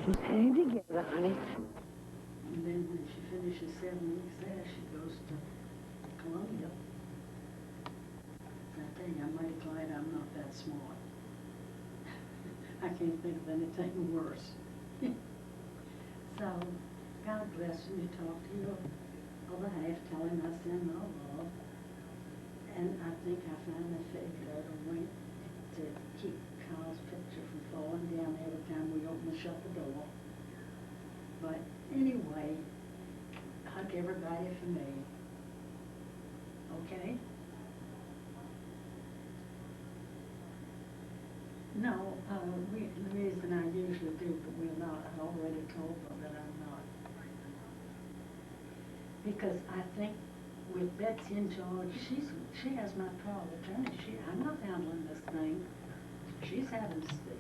Hang together, honey. And then when she finishes 7 weeks there, she goes to Columbia. I tell you, I'm mighty glad I'm not that smart. I can't think of anything worse. So, God bless you. Talk to your other half, tell him I send my love. And I think I finally figured out a way to keep Carl's picture from falling down every time we open and shut the door. But anyway, hug everybody for me. Okay? No, the reason I usually do, but we're not. I already told them that I'm not. Because I think with Betsy in charge, she has my power of attorney. I'm not handling this thing. She's having to stick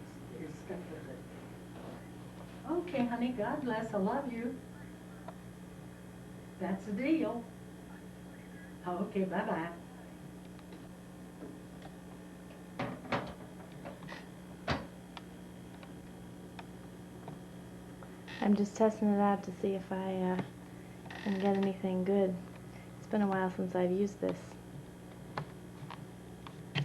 with it. Okay, honey, God bless. I love you. That's the deal. Okay, bye-bye. I'm just testing it out to see if I can get anything good. It's been a while since I've used this. I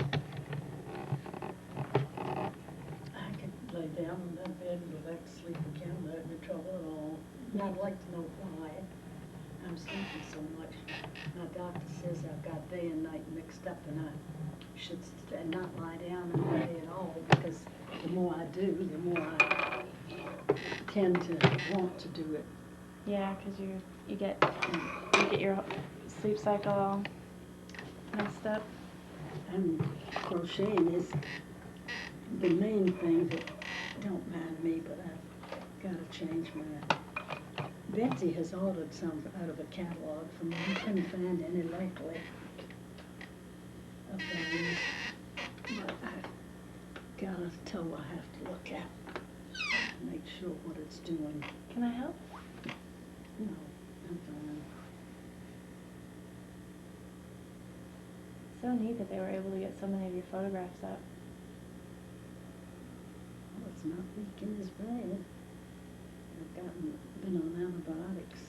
could lay down on that bed and go back to sleep again without any trouble at all. And I'd like to know why I'm sleeping so much. My doctor says I've got day and night mixed up, and I should not lie down in the day at all, because the more I do, the more I tend to want to do it. Yeah, because you get your sleep cycle all messed up. And crocheting is the main thing that don't mind me, but I've got to change mine. Betsy has ordered some out of a catalog for me. I couldn't find any locally of those, but I gotta tell her I have to look at, make sure what it's doing. Can I help? No, I'm fine. So neat that they were able to get so many of your photographs up. Well, it's not leaking as bad. I've been on antibiotics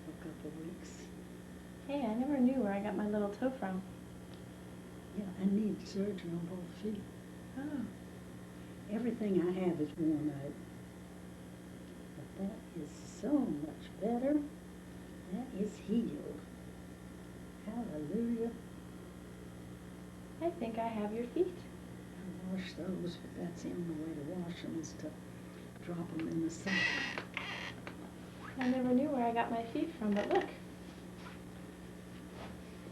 for a couple of weeks. Hey, I never knew where I got my little toe from. Yeah, I need surgery on both feet. Oh. Everything I have is worn out. But that is so much better. That is healed. Hallelujah. I think I have your feet. I wash those, but that's the only way to wash them is to drop them in the sink. I never knew where I got my feet from, but look. I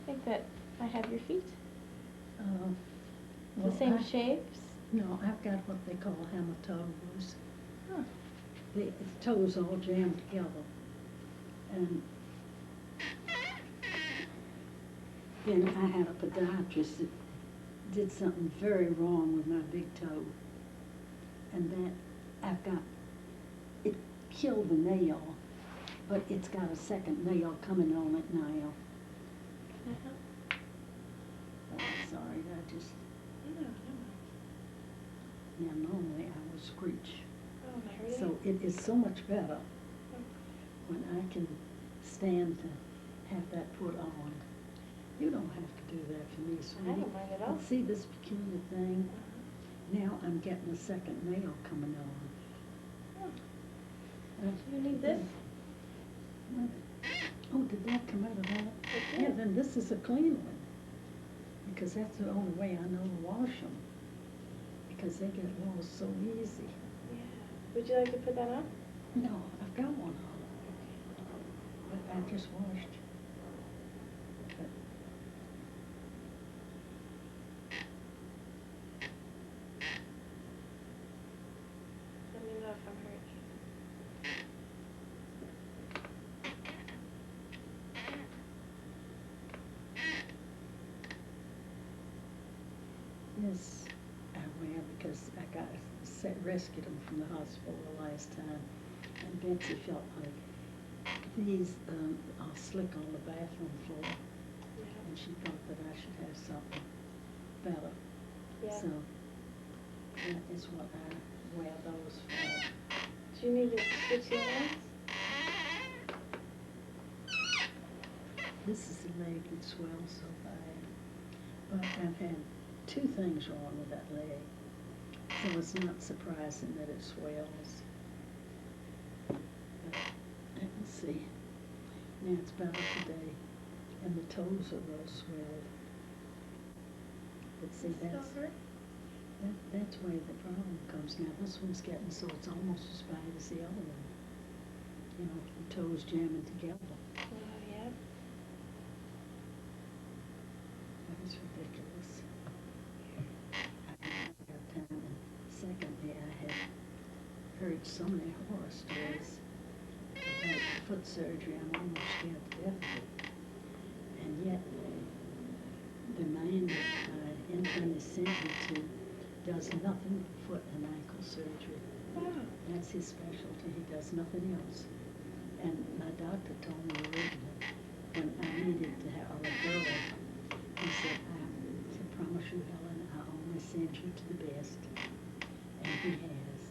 think that I have your feet. Well, the same shapes? No, I've got what they call hammer toes. Huh. The toes all jammed together. And then I had a podiatrist that did something very wrong with my big toe. And that I've got, it killed the nail, but it's got a second nail coming on it now. Can I help? Oh, I'm sorry, I just, No. now normally I would screech. Oh, am I hurting? So it is so much better when I can stand to have that put on. You don't have to do that for me, sweetie. I don't mind at all. But see this peculiar thing? Now I'm getting a second nail coming on. Do you need this? Oh, did that come out of that? Yeah, then this is a clean one. Because that's the only way I know to wash them. Because they get lost so easy. Yeah. Would you like to put that on? No, I've got one on. But I just washed. But Let me know if I'm hurt. yes, I wear because I got rescued them from the hospital the last time. And Betsy felt like these are slick on the bathroom floor. Yeah. And she thought that I should have something better. Yeah. So that is what I wear those for. Do you need to switch your lens? This is the leg that swells so bad. But I've had 2 things wrong with that leg. So it's not surprising that it swells. But let me see. Now it's better today. And the toes are real swelled. But see, that's where the problem comes now. This one's getting so it's almost as bad as the other one. You know, the toes jamming together. Oh, yeah. That is ridiculous. I haven't got time. And secondly, I had heard so many horror stories about foot surgery. I'm almost scared to death of it. And yet, the man that internist sent me to does nothing but foot and ankle surgery. Wow. That's his specialty. He does nothing else. And my doctor told me originally when I needed to have a girl, he said, I promise you, Helen, I only send you to the best. And he has.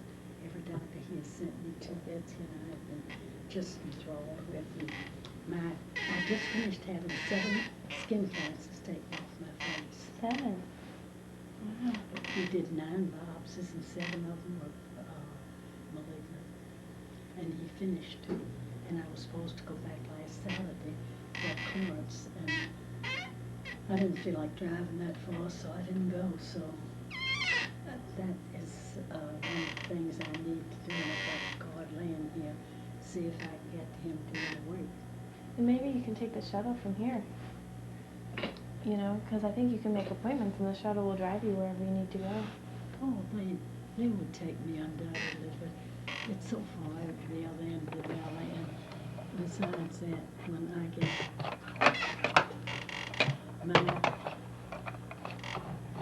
Every doctor he has sent me to, Betsy and I have been just enthralled with him. I just finished having 7 skin cancers taken off my face. 7. Wow. He did 9 biopsies and 7 of them were malignant. And he finished 2. And I was supposed to go back last Saturday for clearance. And I didn't feel like driving that far, so I didn't go. So that is one of the things I need to do. And I've got God laying here, see if I can get him during the week. And maybe you can take the shuttle from here. You know, because I think you can make appointments and the shuttle will drive you wherever you need to go. Oh, they would take me undoubtedly, but it's so far out to the other end of the valley. And besides that, when I get my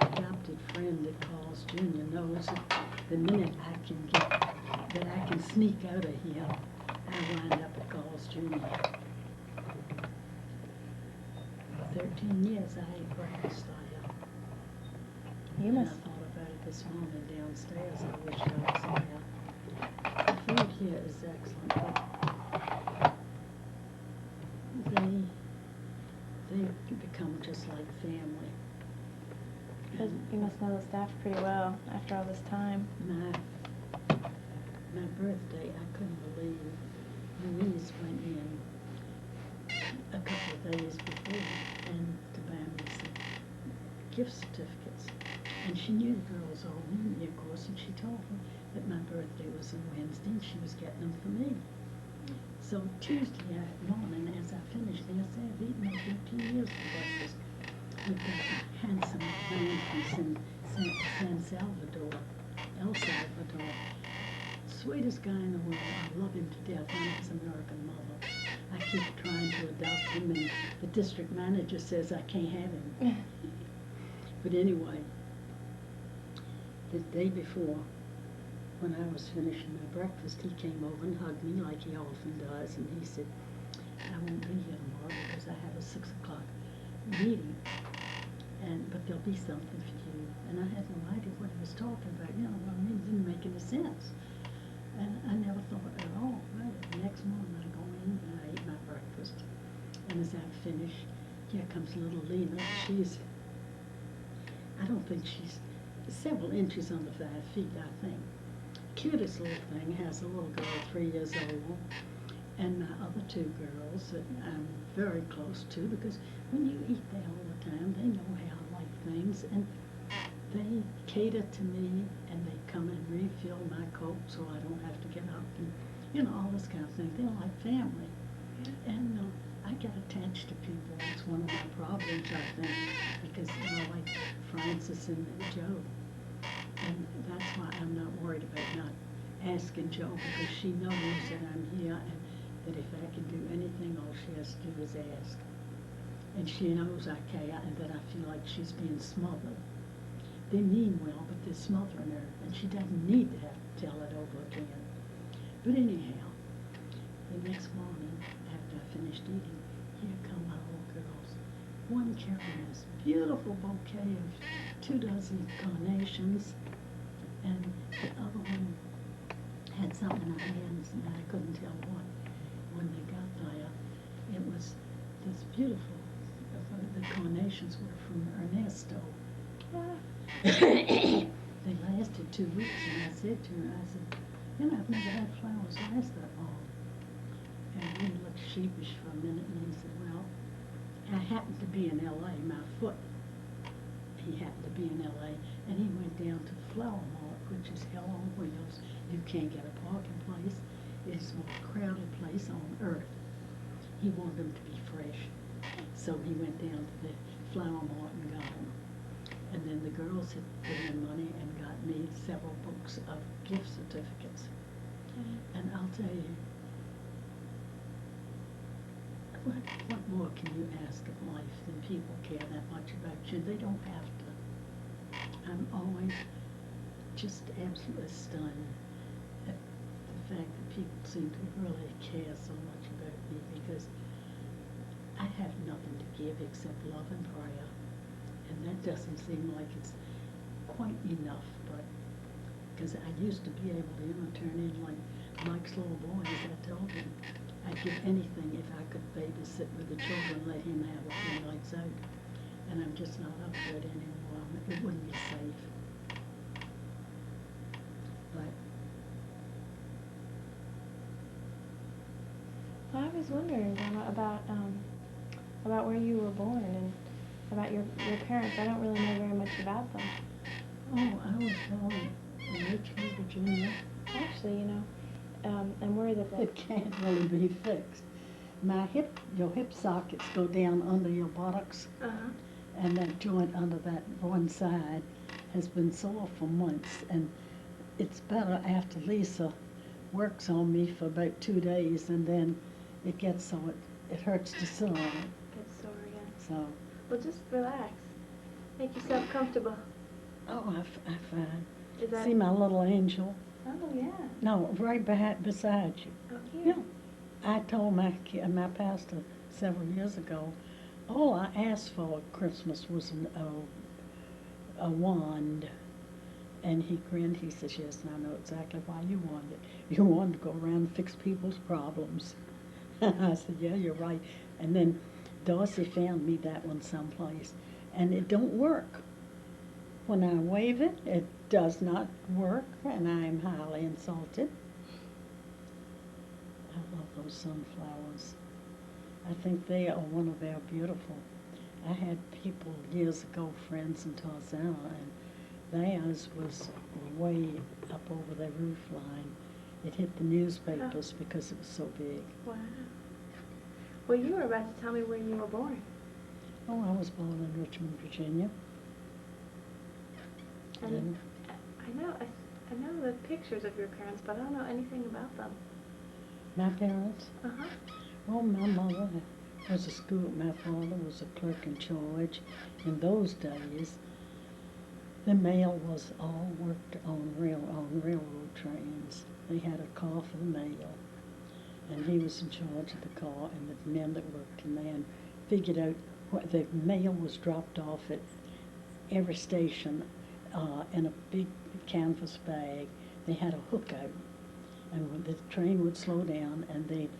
adopted friend at Carl's Jr. knows that the minute that I can sneak out of here, I wind up at Carl's Jr. 13 years I ate breakfast there. You must. And I thought about it this morning downstairs. I wish I was there. The food here is excellent, but they become just like family. Because you must know the staff pretty well after all this time. My birthday, I couldn't believe Louise went in a couple of days before and to buy me some gift certificates. And she knew the girls all knew me, of course, and she told them that my birthday was on Wednesday and she was getting them for me. So Tuesday morning, as I finished, I said, I've eaten my 15 years for breakfast. We've got a handsome man from San Salvador, El Salvador. Sweetest guy in the world. I love him to death. I'm his American mother. I keep trying to adopt him, and the district manager says I can't have him. But anyway, the day before, when I was finishing my breakfast, he came over and hugged me like he often does, and he said, I won't be here tomorrow because I have a 6 o'clock meeting, but there'll be something for you. And I had no idea what he was talking about. You know, I mean, it didn't make any sense. And I never thought at all. Well, the next morning I go in and I eat my breakfast. And as I finish, here comes little Lena. I don't think she's several inches under 5 feet, I think. Cutest little thing, has a little girl 3 years old. And my other 2 girls that I'm very close to, because when you eat there all the time, they know how I like things. And they cater to me, and they come and refill my Coke so I don't have to get up and, you know, all this kind of thing. They're like family. And I get attached to people. That's one of my problems, I think, because, you know, like Francis and Joe. And that's why I'm not worried about not asking Joe, because she knows that I'm here and that if I can do anything, all she has to do is ask. And she knows I care and that I feel like she's being smothered. They mean well, but they're smothering her, and she doesn't need to have to tell it over again. But anyhow, the next morning, after I finished eating, here come my little girls. One carrying this beautiful bouquet of 2 dozen carnations, and the other one had something in her hands, and I couldn't tell what. When they got there, it was this beautiful, the carnations were from Ernesto. They lasted 2 weeks, and I said to her, I said, you know, I've never had flowers last that long. And he looked sheepish for a minute, and he said, well, I happened to be in L.A., my foot, he happened to be in L.A., and he went down to the Flower Mart, which is hell on wheels. You can't get a parking place. It's the most crowded place on earth. He wanted them to be fresh. So he went down to the Flower Mart and got them. And then the girls had put in money and got me several books of gift certificates. And I'll tell you, what more can you ask of life than people care that much about you? They don't have to. I'm always just absolutely stunned at the fact that people seem to really care so much about me, because I have nothing to give except love and prayer. And that doesn't seem like it's quite enough, but because I used to be able to, you know, turn in like Mike's little boys. I told him I'd give anything if I could babysit with the children, let him have a few nights out. And I'm just not up for it anymore. It wouldn't be safe. But Well, I was wondering, Grandma, about where you were born and about your parents. I don't really know very much about them. oh, I was born in Richmond, Virginia. Actually, you know, I'm worried that It can't really be fixed. Your hip sockets go down under your buttocks, and that joint under that one side has been sore for months, and it's better after Lisa works on me for about 2 days, and then it gets so it hurts to sit on it. It's sore again. So, Well, just relax. Make yourself comfortable. oh, I find. Is that? See my little angel? Oh, yeah. No, right beside you. Oh, here. Yeah. I told my pastor several years ago, all I asked for at Christmas was a wand. And he grinned. He says, yes, and I know exactly why you wanted it. You wanted to go around and fix people's problems. I said, yeah, you're right. And then Darcy found me that one someplace, and it don't work. When I wave it, it does not work, and I am highly insulted. I love those sunflowers. I think they are one of our beautiful. I had people years ago, friends in Tarzana, and theirs was way up over the roof line. It hit the newspapers because it was so big. Wow. Well, you were about to tell me where you were born. Oh, I was born in Richmond, Virginia. And I know the pictures of your parents, but I don't know anything about them. My parents? Uh-huh. Well, my mother was a school, my father was a clerk in charge. In those days, the mail was all worked on railroad trains. They had a car for the mail, and he was in charge of the car, and the men that worked in there figured out what the mail was dropped off at every station in a big canvas bag. They had a hook out, and when the train would slow down, and they'd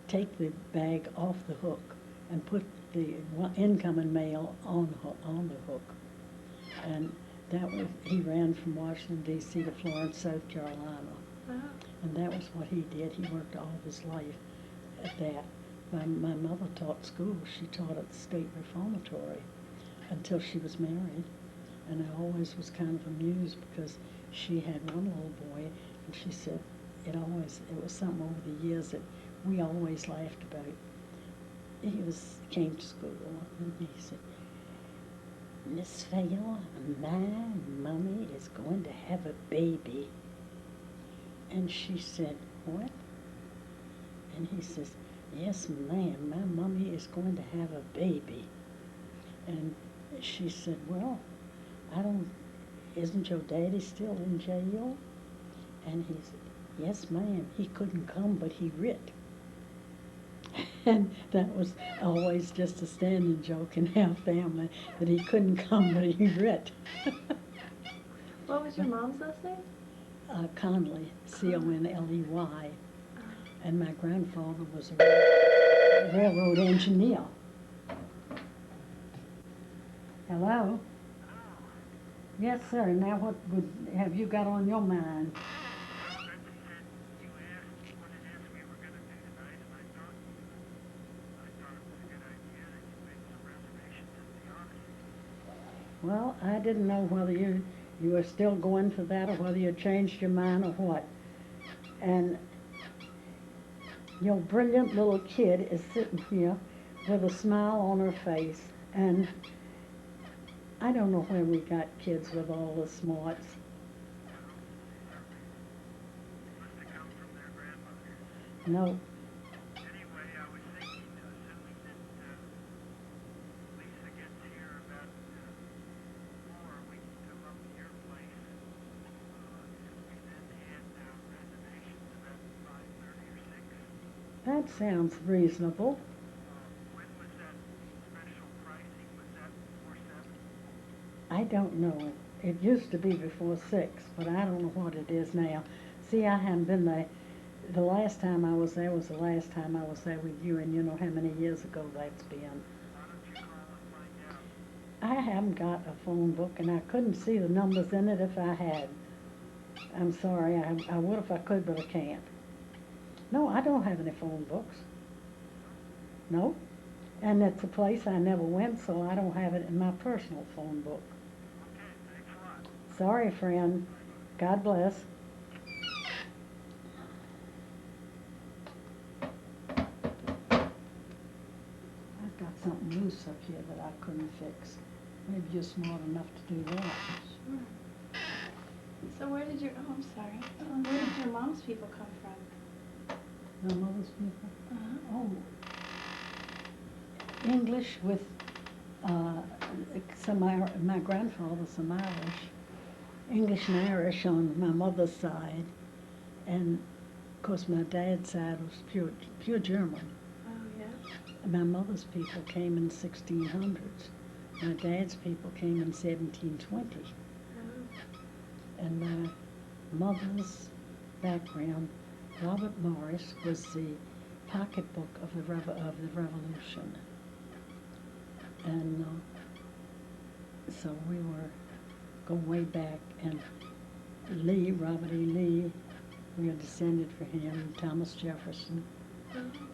take the bag off the hook and put the incoming mail on the hook. And that was, he ran from Washington, D.C. to Florence, South Carolina. Wow. And that was what he did. He worked all of his life at that. My mother taught school. She taught at the State Reformatory until she was married. And I always was kind of amused because she had one little boy, and she said it was something over the years that we always laughed about. He came to school, and he said, Miss Fayol, my mommy is going to have a baby. And she said, what? And he says, yes, ma'am, my mommy is going to have a baby. And she said, well, isn't your daddy still in jail? And he said, yes, ma'am, he couldn't come, but he writ. And that was always just a standing joke in our family, that he couldn't come, but he writ. What was your mom's last name? Conley, Conley, and my grandfather was a railroad engineer. Hello? Yes, sir. Now what have you got on your mind? Well, I didn't know whether you were still going for that or whether you changed your mind or what. And your brilliant little kid is sitting here with a smile on her face. And I don't know where we got kids with all the smarts. No. That sounds reasonable. I don't know. It used to be before 6, but I don't know what it is now. See, I haven't been there. The last time I was there was the last time I was there with you, and you know how many years ago that's been. I haven't got a phone book, and I couldn't see the numbers in it if I had. I'm sorry, I would if I could, but I can't. No, I don't have any phone books. No. And it's a place I never went, so I don't have it in my personal phone book. Sorry, friend. God bless. I've got something loose up here that I couldn't fix. Maybe you're smart enough to do that. Sure. So where did I'm sorry. Where did your mom's people come from? My mother's people? Uh-huh. Oh, English with my grandfather's some Irish. English and Irish on my mother's side. And of course my dad's side was pure German. Oh, yeah? My mother's people came in 1600s. My dad's people came in 1720. Oh. And my mother's background, Robert Morris was the pocketbook of the Revolution. And so we were going way back, and Robert E. Lee, we are descended from him, Thomas Jefferson.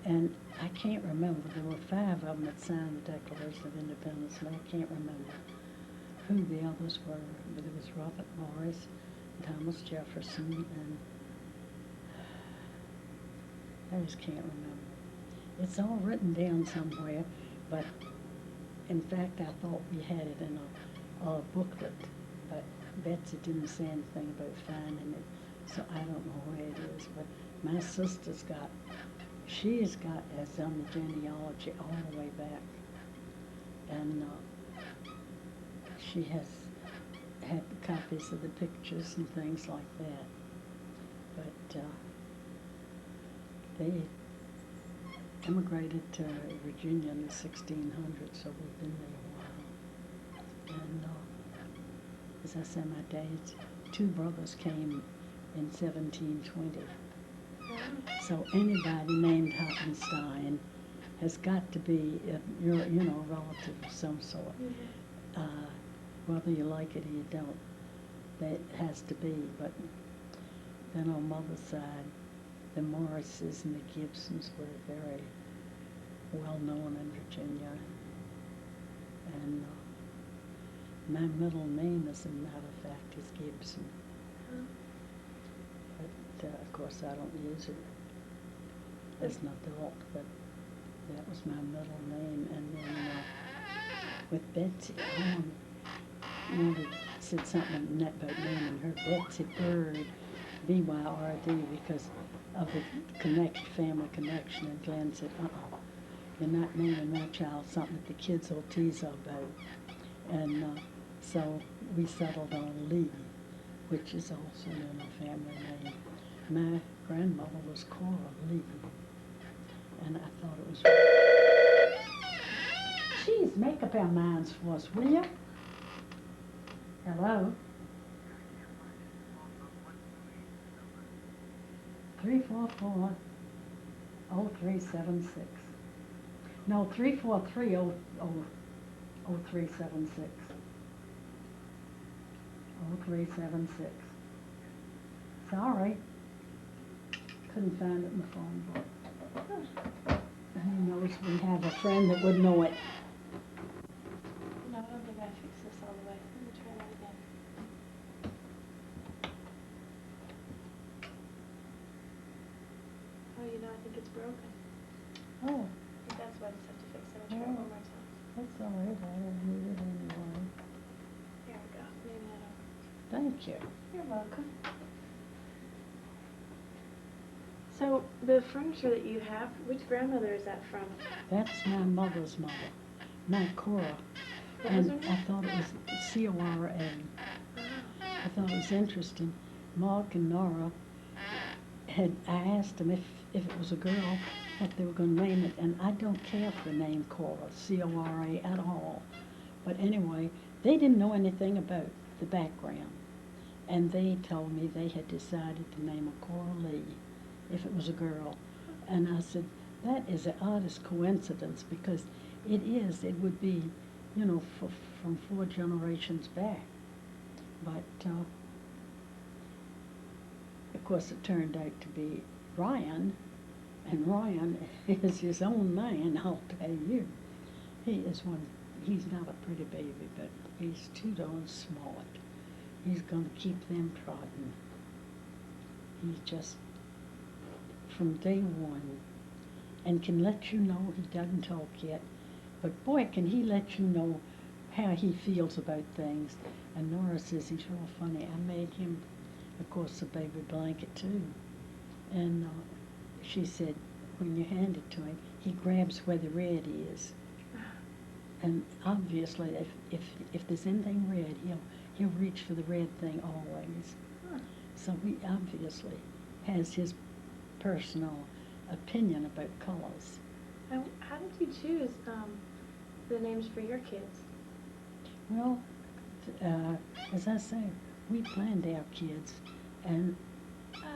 And I can't remember, there were 5 of them that signed the Declaration of Independence, and I can't remember who the others were, but it was Robert Morris, Thomas Jefferson, and I just can't remember. It's all written down somewhere, but in fact I thought we had it in a booklet, but Betsy didn't say anything about finding it, so I don't know where it is. But my sister's has done the genealogy all the way back, and she has had copies of the pictures and things like that. But they emigrated to Virginia in the 1600s, so we've been there a while. And as I said, my dad's 2 brothers came in 1720. So anybody named Hottenstein has got to be a relative of some sort. Whether you like it or you don't, that has to be. But then on mother's side, the Morrises and the Gibsons were very well known in Virginia. And my middle name, as a matter of fact, is Gibson. But of course I don't use it as an adult, but that was my middle name. And then with Betsy, said something about naming her Betsy Bird, B-Y-R-D, because of the family connection. And Glenn said, you're not naming my child something that the kids will tease about. And so we settled on Lee, which is also in our family name. My grandmother was Cora Lee, and I thought it was... Geez, make up our minds for us, will you? Hello? 344-0376. No, 343-0376. 0376. Sorry. Couldn't find it in the phone book. Who knows, we have a friend that would know it. No, I don't think I fixed this all the way. Let me try that again. Oh, you know, I think it's broken. Oh, I think that's why I just have to fix it. I'll try it one more time. that's all right, I don't need it anymore. Here we go. Maybe that'll work. Thank you. You're welcome. So, the furniture that you have, which grandmother is that from? That's my mother's mother, not Cora. What was And her I name? thought it was Cora. Oh. I thought it was interesting. Mark and Nora I asked them if it was a girl, what they were going to name it, and I don't care for the name Cora, Cora at all. But anyway, they didn't know anything about the background, and they told me they had decided to name her Cora Lee if it was a girl. And I said, that is the oddest coincidence, because it would be, you know, from 4 generations back. But of course it turned out to be Ryan, and Ryan is his own man, I'll tell you. He's not a pretty baby, but he's too darn smart. He's going to keep them trotting. He's just, from day one, and can let you know he doesn't talk yet, but boy, can he let you know how he feels about things. And Nora says he's real funny. I made him, of course, a baby blanket too. And she said, when you hand it to him, he grabs where the red is. And obviously, if there's anything red, he'll reach for the red thing always. Huh. So he obviously has his personal opinion about colors. And how did you choose the names for your kids? Well, as I say, we planned our kids, and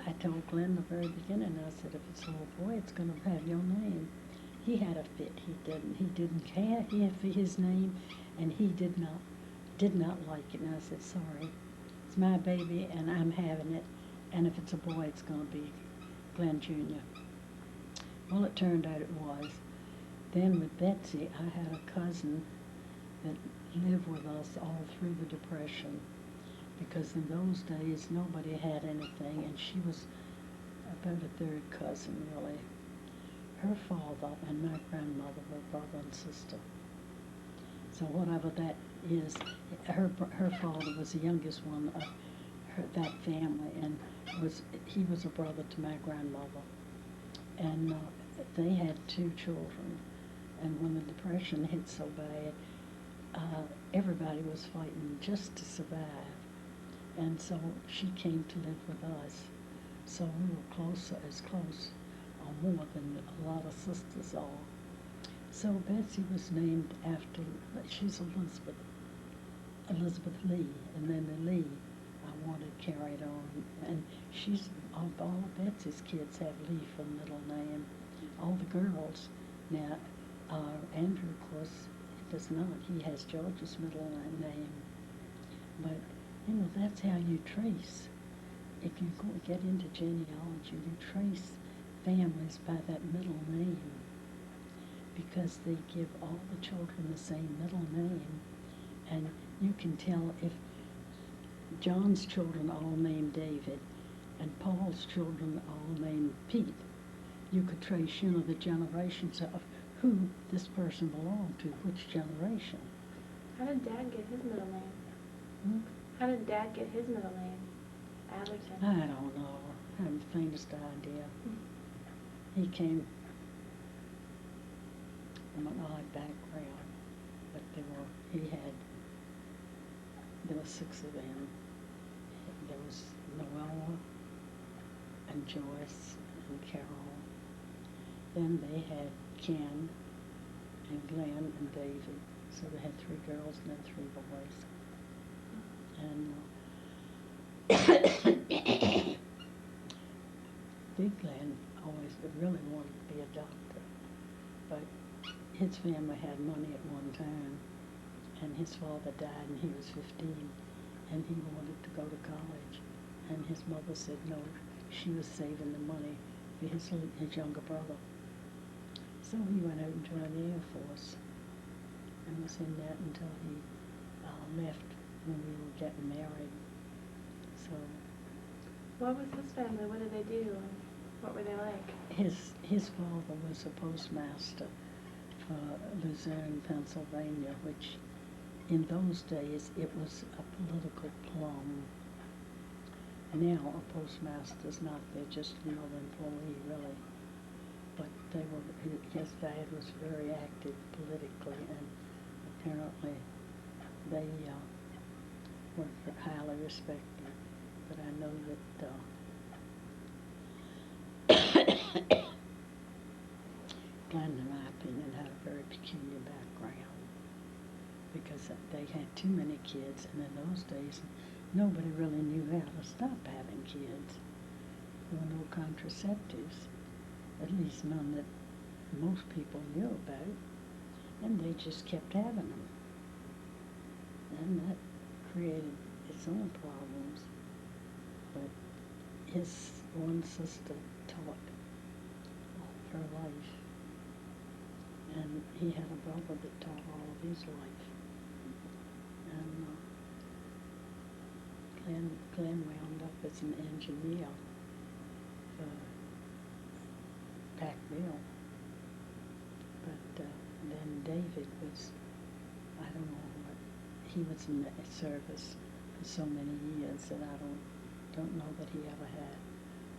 I told Glenn the very beginning, I said, if it's a little boy, it's going to have your name. He had a fit. He didn't care for his name, and he did not like it. And I said, sorry, it's my baby, and I'm having it, and if it's a boy, it's going to be Glenn Jr. Well, it turned out it was. Then with Betsy, I had a cousin that lived with us all through the Depression, because in those days nobody had anything, and she was about a third cousin, really. Her father and my grandmother were brother and sister. So whatever that is, her father was the youngest one of that family, and he was a brother to my grandmother. And they had 2 children, and when the Depression hit so bad, everybody was fighting just to survive. And so she came to live with us. So we were close or more than a lot of sisters are. So Betsy was named after, she's Elizabeth Lee, and then the Lee I wanted carried on. And all of Betsy's kids have Lee for middle name. All the girls. Now, Andrew, of course, does not. He has George's middle name. But, you know, that's how you trace. If you get into genealogy, you trace families by that middle name, because they give all the children the same middle name, and you can tell if John's children all named David and Paul's children all named Pete. You could trace, you know, the generations of who this person belonged to, which generation. How did Dad get his middle name? Hmm? How did Dad get his middle name? Atherton. I don't know. I haven't the faintest idea. He came from an odd background, but there were 6 of them. There was Noella and Joyce and Carol. Then they had Ken and Glenn and David. So they had 3 girls and then 3 boys. And Big Glenn always really wanted to be a doctor, but his family had money at one time, and his father died and he was 15, and he wanted to go to college, and his mother said no, she was saving the money for his younger brother. So he went out and joined the Air Force, and was in that until he left when we were getting married. So What was his family? What did they do? And what were they like? his father was a postmaster for Luzerne, Pennsylvania, which in those days it was a political plum. Now a postmaster's not, they're just another employee really. But his dad was very active politically, and apparently they were highly respected. But I know that Glenn, in my opinion, had a very peculiar background, because they had too many kids, and in those days nobody really knew how to stop having kids. There were no contraceptives, at least none that most people knew about, and they just kept having them. And that created its own problems. But his one sister taught all her life, and he had a brother that taught all of his life. And Glenn wound up as an engineer for Pac-Mill. But then David was, I don't know what, he was in the service for so many years that I don't know that he ever had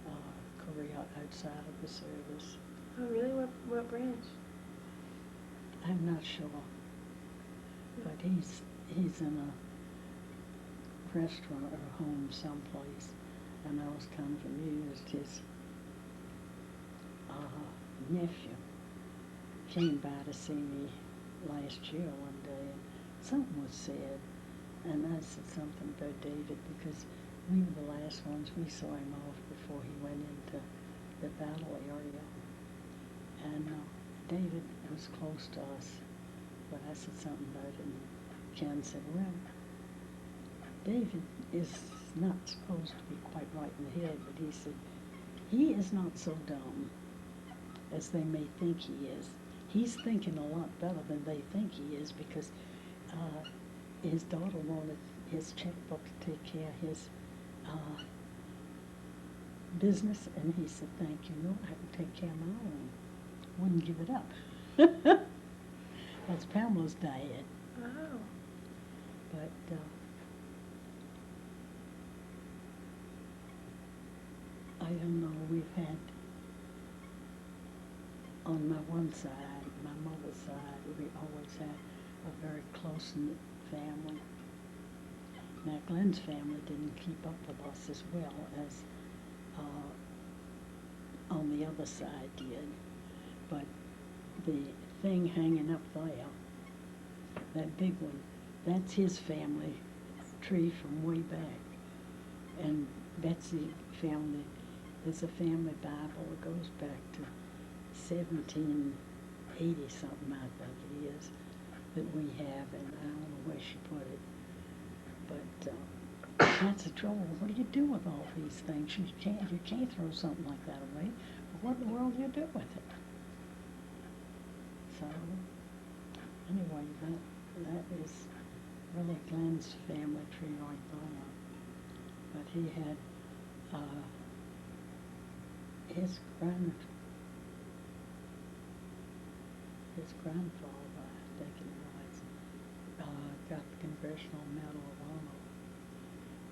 a career outside of the service. Oh, really? What branch? I'm not sure, but he's in a restaurant or home someplace, and I was kind of amused. His nephew came by to see me last year one day, and something was said, and I said something about David, because we were the last ones we saw him off before he went into the battle area. And David was close to us, but I said something about it, and Ken said, well, David is not supposed to be quite right in the head, but he said, he is not so dumb as they may think he is. He's thinking a lot better than they think he is, because his daughter wanted his checkbook to take care of his business, and he said, thank you, no, I can take care of my own. Wouldn't give it up. That's Pamela's dad. Oh. But I don't know, we've had, on my one side, my mother's side, we always had a very close-knit family. Now, Glenn's family didn't keep up with us as well as on the other side did, but the thing hanging up there, that big one, that's his family tree from way back. And Betsy family, there's a family Bible that goes back to 1780 something, I think it is, that we have, and I don't know where she put it. But that's the trouble. What do you do with all these things? You can't throw something like that away. What in the world do you do with it? So anyway, that is really Glenn's family tree right there. But he had his grandfather, I think it was, got the Congressional Medal of Honor.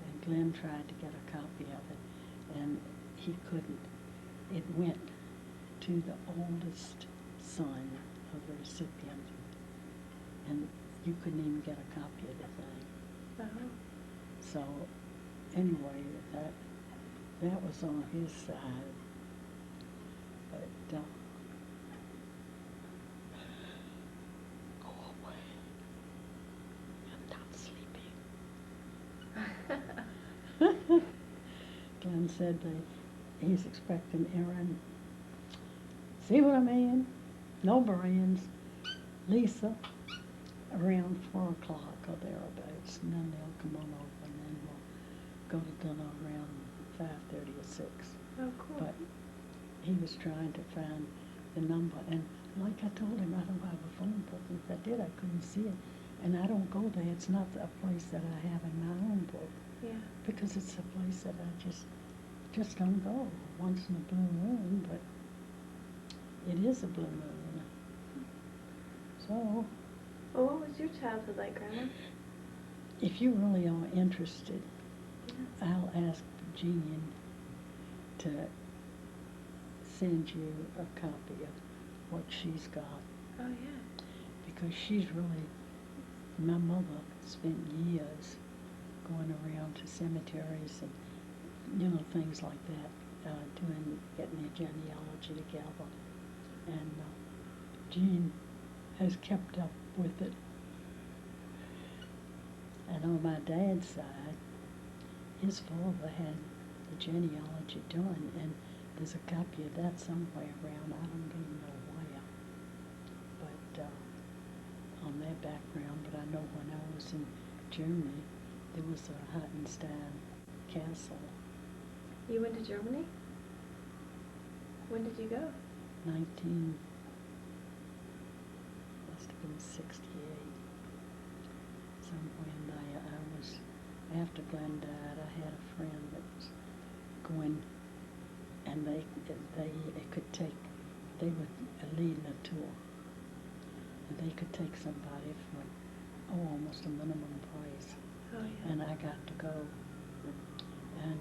And Glenn tried to get a copy of it, and he couldn't. It went to the oldest son of the recipient, and you couldn't even get a copy of the thing. Oh. So anyway, that was on his side. But go away. I'm not sleeping. Glenn said he's expecting Aaron. See what I mean? No brands. Lisa, around 4 o'clock or thereabouts, and then they'll come on over, and then we'll go to dinner around 5:30 or 6. Oh, cool. But he was trying to find the number, and like I told him, I don't have a phone book. If I did, I couldn't see it. And I don't go there. It's not a place that I have in my own book. Yeah. Because it's a place that I just don't go once in a blue moon, but it is a blue moon. So, Well, what was your childhood like, Grandma? if you really are interested, Yeah. I'll ask Jean to send you a copy of what she's got, Oh, yeah. because she's really, my mother spent years going around to cemeteries and, things like that, getting their genealogy together. And Jean has kept up with it. And on my dad's side, his father had the genealogy done, and there's a copy of that somewhere around. I don't even know where. But on their background, but I know when I was in Germany, there was a Hottenstein castle. You went to Germany? When did you go? 19, must have been 68. Somewhere in there. After Glenn died, I had a friend that was going, and they were leading a tour, and they could take somebody for, almost a minimum price. Oh, yeah. And I got to go, and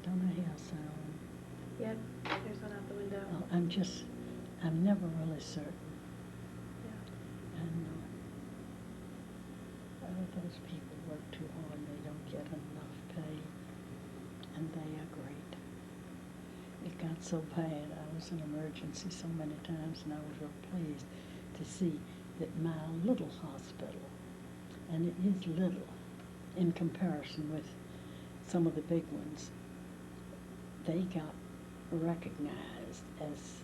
don't I hear a sound? Yep, there's one out the window. Well, I'm never really certain. Yeah. And those people work too hard, they don't get enough pay, and they are great. It got so bad, I was in emergency so many times, and I was real pleased to see that my little hospital, and it is little in comparison with some of the big ones, they got recognized as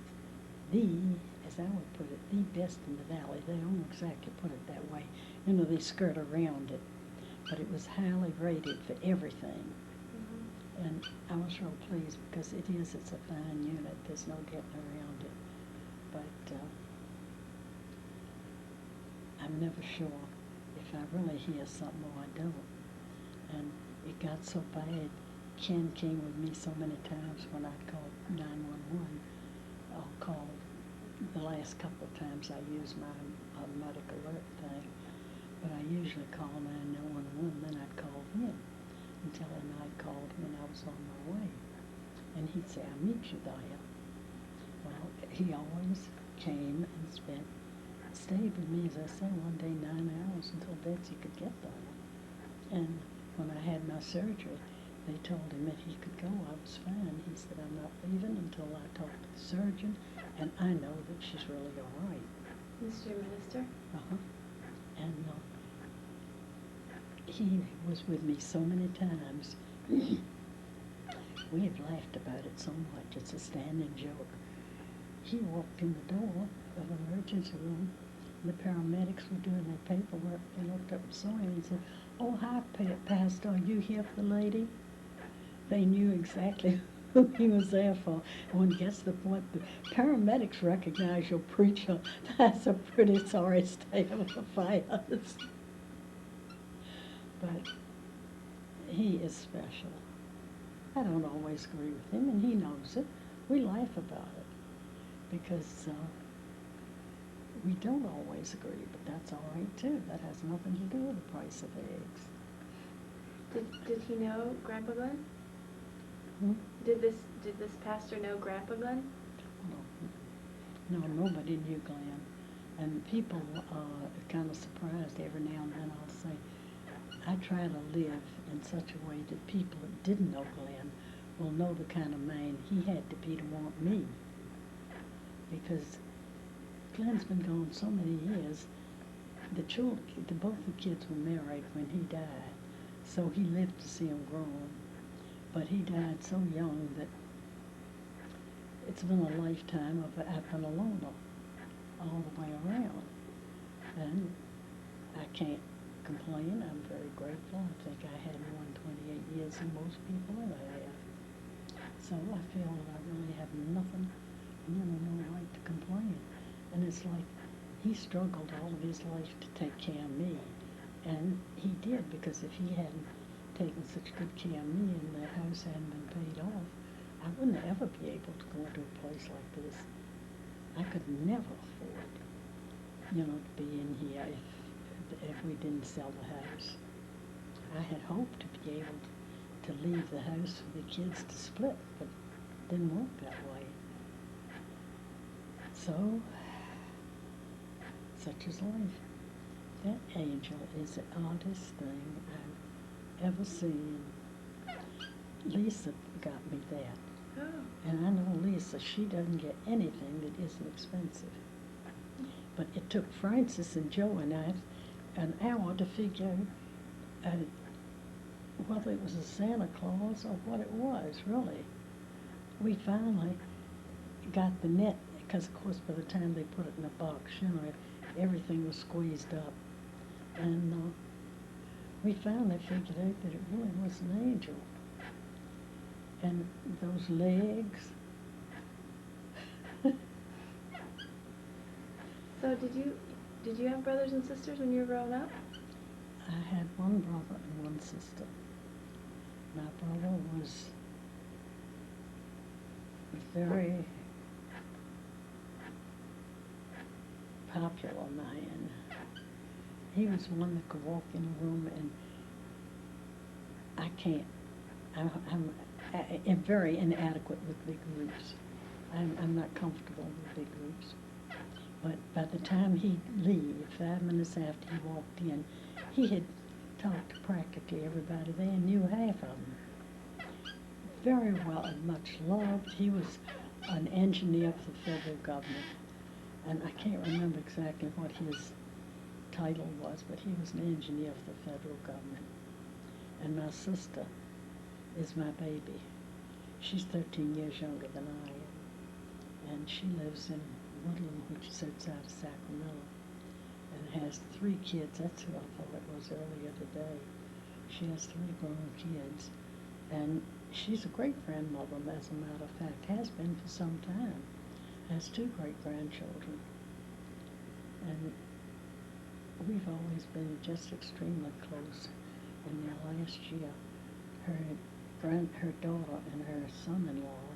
as I would put it, the best in the valley. They don't exactly put it that way. They skirt around it. But it was highly rated for everything. Mm-hmm. And I was real pleased because it's a fine unit. There's no getting around it. But I'm never sure if I really hear something or I don't. And it got so bad. Ken came with me so many times when I called 911. I'll call the last couple of times I used my medical alert thing, but I usually call 911, then I'd call him and tell him I'd called when I was on my way. And he'd say, I'll meet you there. Well, he always came and stayed with me, as I say, one day 9 hours until Betsy could get there. And when I had my surgery, they told him that he could go. I was fine. He said, I'm not leaving until I talk to the surgeon, and I know that she's really all right. This is your minister? Uh-huh. And he was with me so many times. We have laughed about it so much. It's a standing joke. He walked in the door of the emergency room. The paramedics were doing their paperwork. They looked up and saw him and said, oh, hi, Pastor, are you here for the lady? They knew exactly who he was there for. And when he gets to the point, the paramedics recognize your preacher. That's a pretty sorry state of affairs. But he is special. I don't always agree with him, and he knows it. We laugh about it because we don't always agree, but that's all right too. That has nothing to do with the price of eggs. Did he know Grandpa Glenn? Hmm? Did this pastor know Grandpa Glenn? No, nobody knew Glenn. And people are kind of surprised every now and then. I'll say, I try to live in such a way that people that didn't know Glenn will know the kind of man he had to be to want me. Because Glenn's been gone so many years, both the kids were married when he died, so he lived to see them grown. But he died so young that it's been a lifetime of I've been a loner all the way around. And I can't complain. I'm very grateful. I think I had more than 28 years than most people ever have. So I feel that I really have nothing, no right to complain. And it's like he struggled all of his life to take care of me. And he did, because if he hadn't taken such good care of me and the house hadn't been paid off, I wouldn't ever be able to go to a place like this. I could never afford, to be in here if we didn't sell the house. I had hoped to be able to leave the house for the kids to split, but it didn't work that way. So, such is life. That angel is the oddest thing I've ever seen. Lisa got me that. Oh. And I know Lisa, she doesn't get anything that isn't expensive. But it took Francis and Joe and I an hour to figure out whether it was a Santa Claus or what it was, really. We finally got the net, because of course by the time they put it in a box, everything was squeezed up. And we finally figured out that it really was an angel. And those legs. So did you have brothers and sisters when you were growing up? I had one brother and one sister. My brother was very popular man. He was one that could walk in a room, and I can't. I'm very inadequate with big groups. I'm not comfortable with big groups. But by the time he'd leave, 5 minutes after he walked in, he had talked to practically everybody there and knew half of them. Very well and much loved. He was an engineer for the federal government, and I can't remember exactly what his title was, but he was an engineer for the federal government. And my sister is my baby. She's 13 years younger than I am, and she lives in Woodland, which is outside of Sacramento, and has 3 kids. That's who I thought it was earlier today. She has 3 grown kids, and she's a great-grandmother, as a matter of fact, has been for some time. Has 2 great-grandchildren, and we've always been just extremely close. And now last year, her daughter and her son-in-law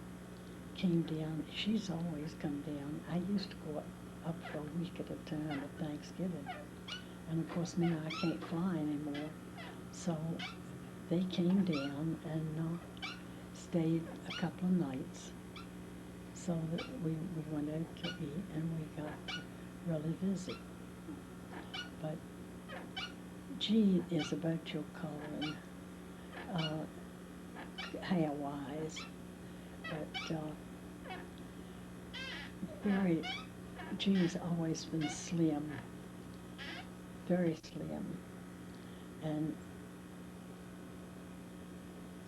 came down. She's always come down. I used to go up for a week at a time at Thanksgiving. And of course now I can't fly anymore. So they came down and stayed a couple of nights, so that we went out to eat and we got to really visit. But Jean is about your coloring, hair-wise, but Jean's always been slim, very slim, and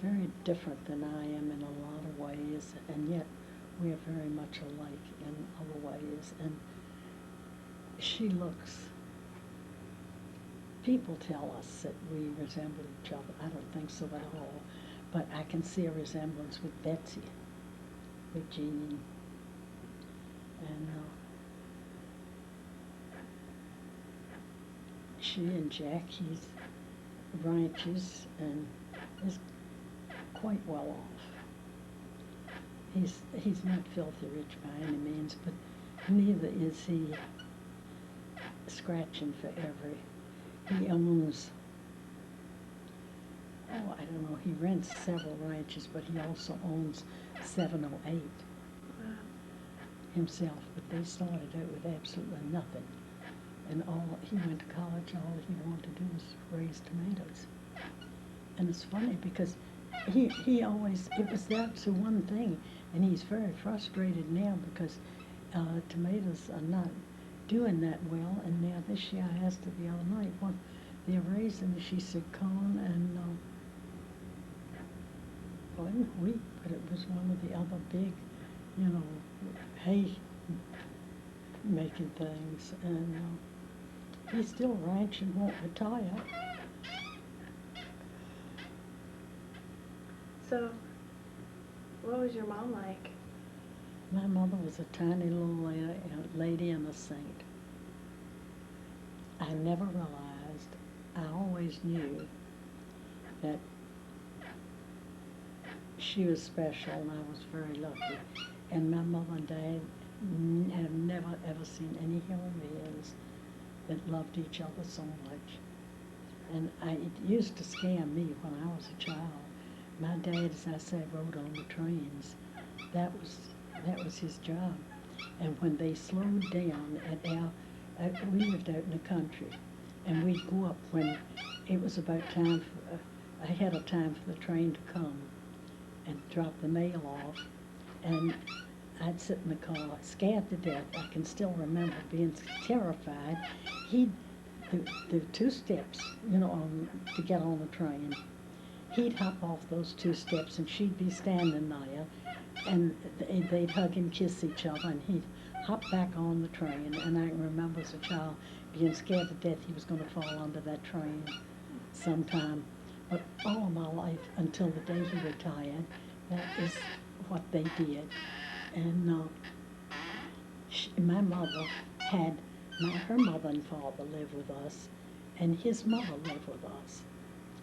very different than I am in a lot of ways, and yet we are very much alike in other ways. And she looks, people tell us that we resemble each other. I don't think so at all, but I can see a resemblance with Betsy, with Jean. And she and Jackie's ranches and is quite well off. He's not filthy rich by any means, but neither is he scratching for every. He owns, I don't know, he rents several ranches, but he also owns 7 or 8 himself. But they started out with absolutely nothing. And he went to college, all he wanted to do was raise tomatoes. And it's funny because he always, that's the one thing, and he's very frustrated now because tomatoes are not doing that well, and now this year I asked her the other night what they're raising. She said corn and wheat, but it was one of the other big, hay making things, and he's still ranching, won't retire. So, what was your mom like? My mother was a tiny little lady and a saint. I never realized, I always knew that she was special, and I was very lucky. And my mother and dad have never ever seen any human beings that loved each other so much. And it used to scare me when I was a child. My dad, as I said, rode on the trains. That was his job. And when they slowed down we lived out in the country, and we'd go up when it was about time ahead of time for the train to come and drop the mail off. And I'd sit in the car, scared to death. I can still remember being terrified. The 2 steps, to get on the train. He'd hop off those 2 steps, and she'd be standing there, and they'd hug and kiss each other, and he'd hop back on the train. And I can remember as a child being scared to death he was going to fall under that train sometime. But all of my life, until the day he retired, that is what they did. And my mother had, her mother and father lived with us, and his mother lived with us.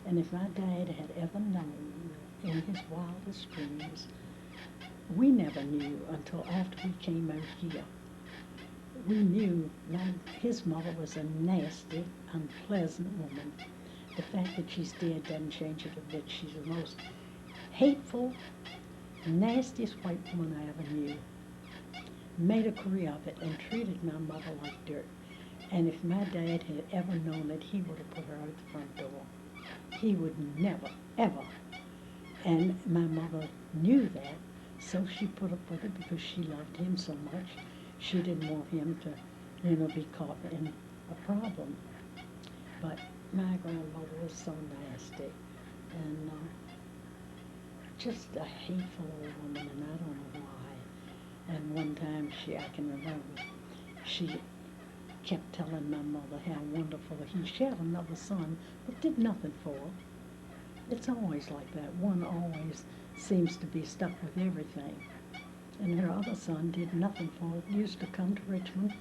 And if my dad had ever known in his wildest dreams, we never knew until after we came out here. We knew his mother was a nasty, unpleasant woman. The fact that she's dead doesn't change it a bit. She's the most hateful, nastiest white woman I ever knew. Made a career of it and treated my mother like dirt. And if my dad had ever known it, he would have put her out the front door. He would never, ever. And my mother knew that, so she put up with it because she loved him so much. She didn't want him to, be caught in a problem. But my grandmother was so nasty, and just a hateful old woman, and I don't know why. And one time I can remember, she kept telling my mother how wonderful she had another son, but did nothing for her. It's always like that. One always seems to be stuck with everything. And her other son did nothing for her. Used to come to Richmond,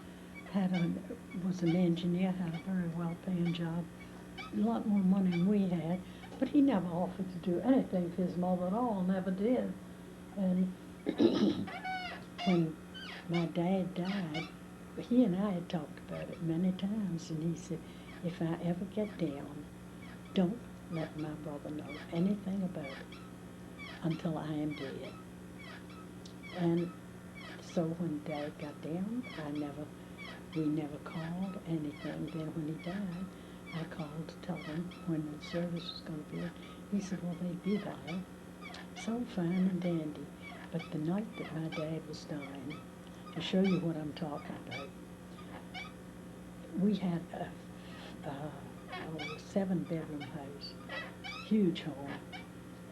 was an engineer, had a very well-paying job, a lot more money than we had, but he never offered to do anything for his mother at all, never did. And when my dad died, he and I had talked about it many times, and he said, if I ever get down, don't let my brother know anything about it until I am dead. And so when Dad got down, we never called anything. Then when he died, I called to tell him when the service was going to be. He said, well, they'd be there. So fine and dandy. But the night that my dad was dying, to show you what I'm talking about, we had a 7-bedroom house, huge home,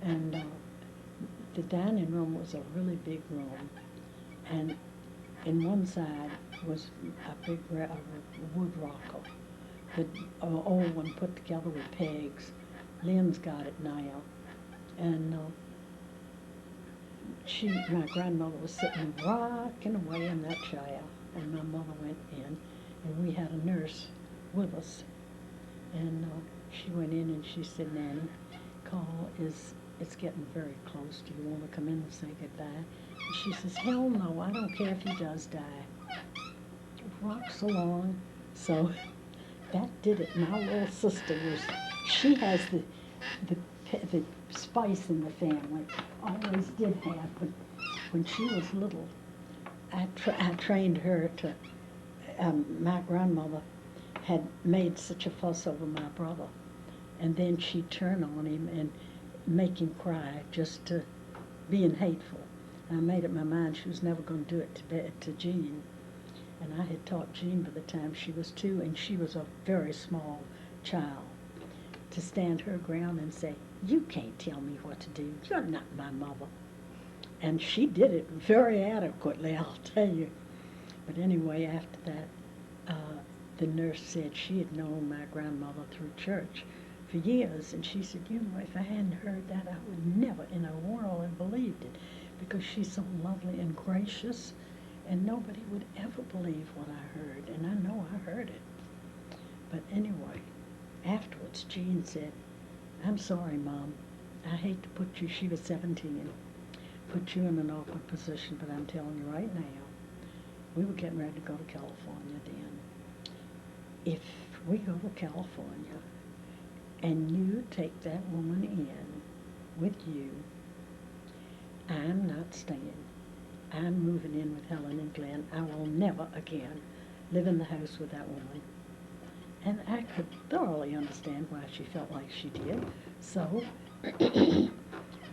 and the dining room was a really big room, and in one side was a big wood rocker, the old one put together with pegs. Lynn's got it now, and my grandmother was sitting rocking away in that chair, and my mother went in, and we had a nurse with us, and she went in and she said, Nanny, Carl it's getting very close. Do you want to come in and say goodbye? And she says, hell no, I don't care if he does die. Rocks along. So that did it. My little sister she has the spice in the family, always did have, but when she was little, I trained her to, my grandmother had made such a fuss over my brother, and then she'd turn on him and make him cry just to being hateful. I made up my mind she was never going to do it to Jean. And I had taught Jean by the time she was 2, and she was a very small child, to stand her ground and say, "You can't tell me what to do. You're not my mother." And she did it very adequately, I'll tell you. But anyway, after that, the nurse said she had known my grandmother through church for years, and she said, "You know, if I hadn't heard that, I would never in a world have believed it, because she's so lovely and gracious, and nobody would ever believe what I heard," and I know I heard it. But anyway, afterwards, Jean said, "I'm sorry, Mom. I hate to put you," she was 17, "put you in an awkward position, but I'm telling you right now," we were getting ready to go to California then. "If we go to California and you take that woman in with you, I'm not staying. I'm moving in with Helen and Glenn. I will never again live in the house with that woman." And I could thoroughly understand why she felt like she did. So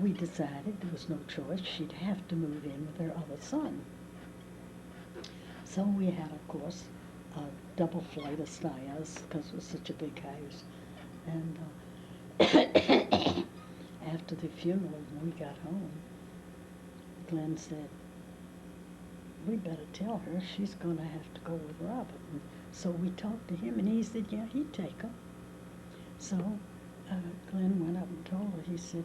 we decided there was no choice. She'd have to move in with her other son. So we had, of course, a double flight of stairs, because it was such a big house. And after the funeral, when we got home, Glenn said, "We better tell her she's going to have to go with Robert." And so we talked to him, and he said, yeah, he'd take her. So Glenn went up and told her, he said,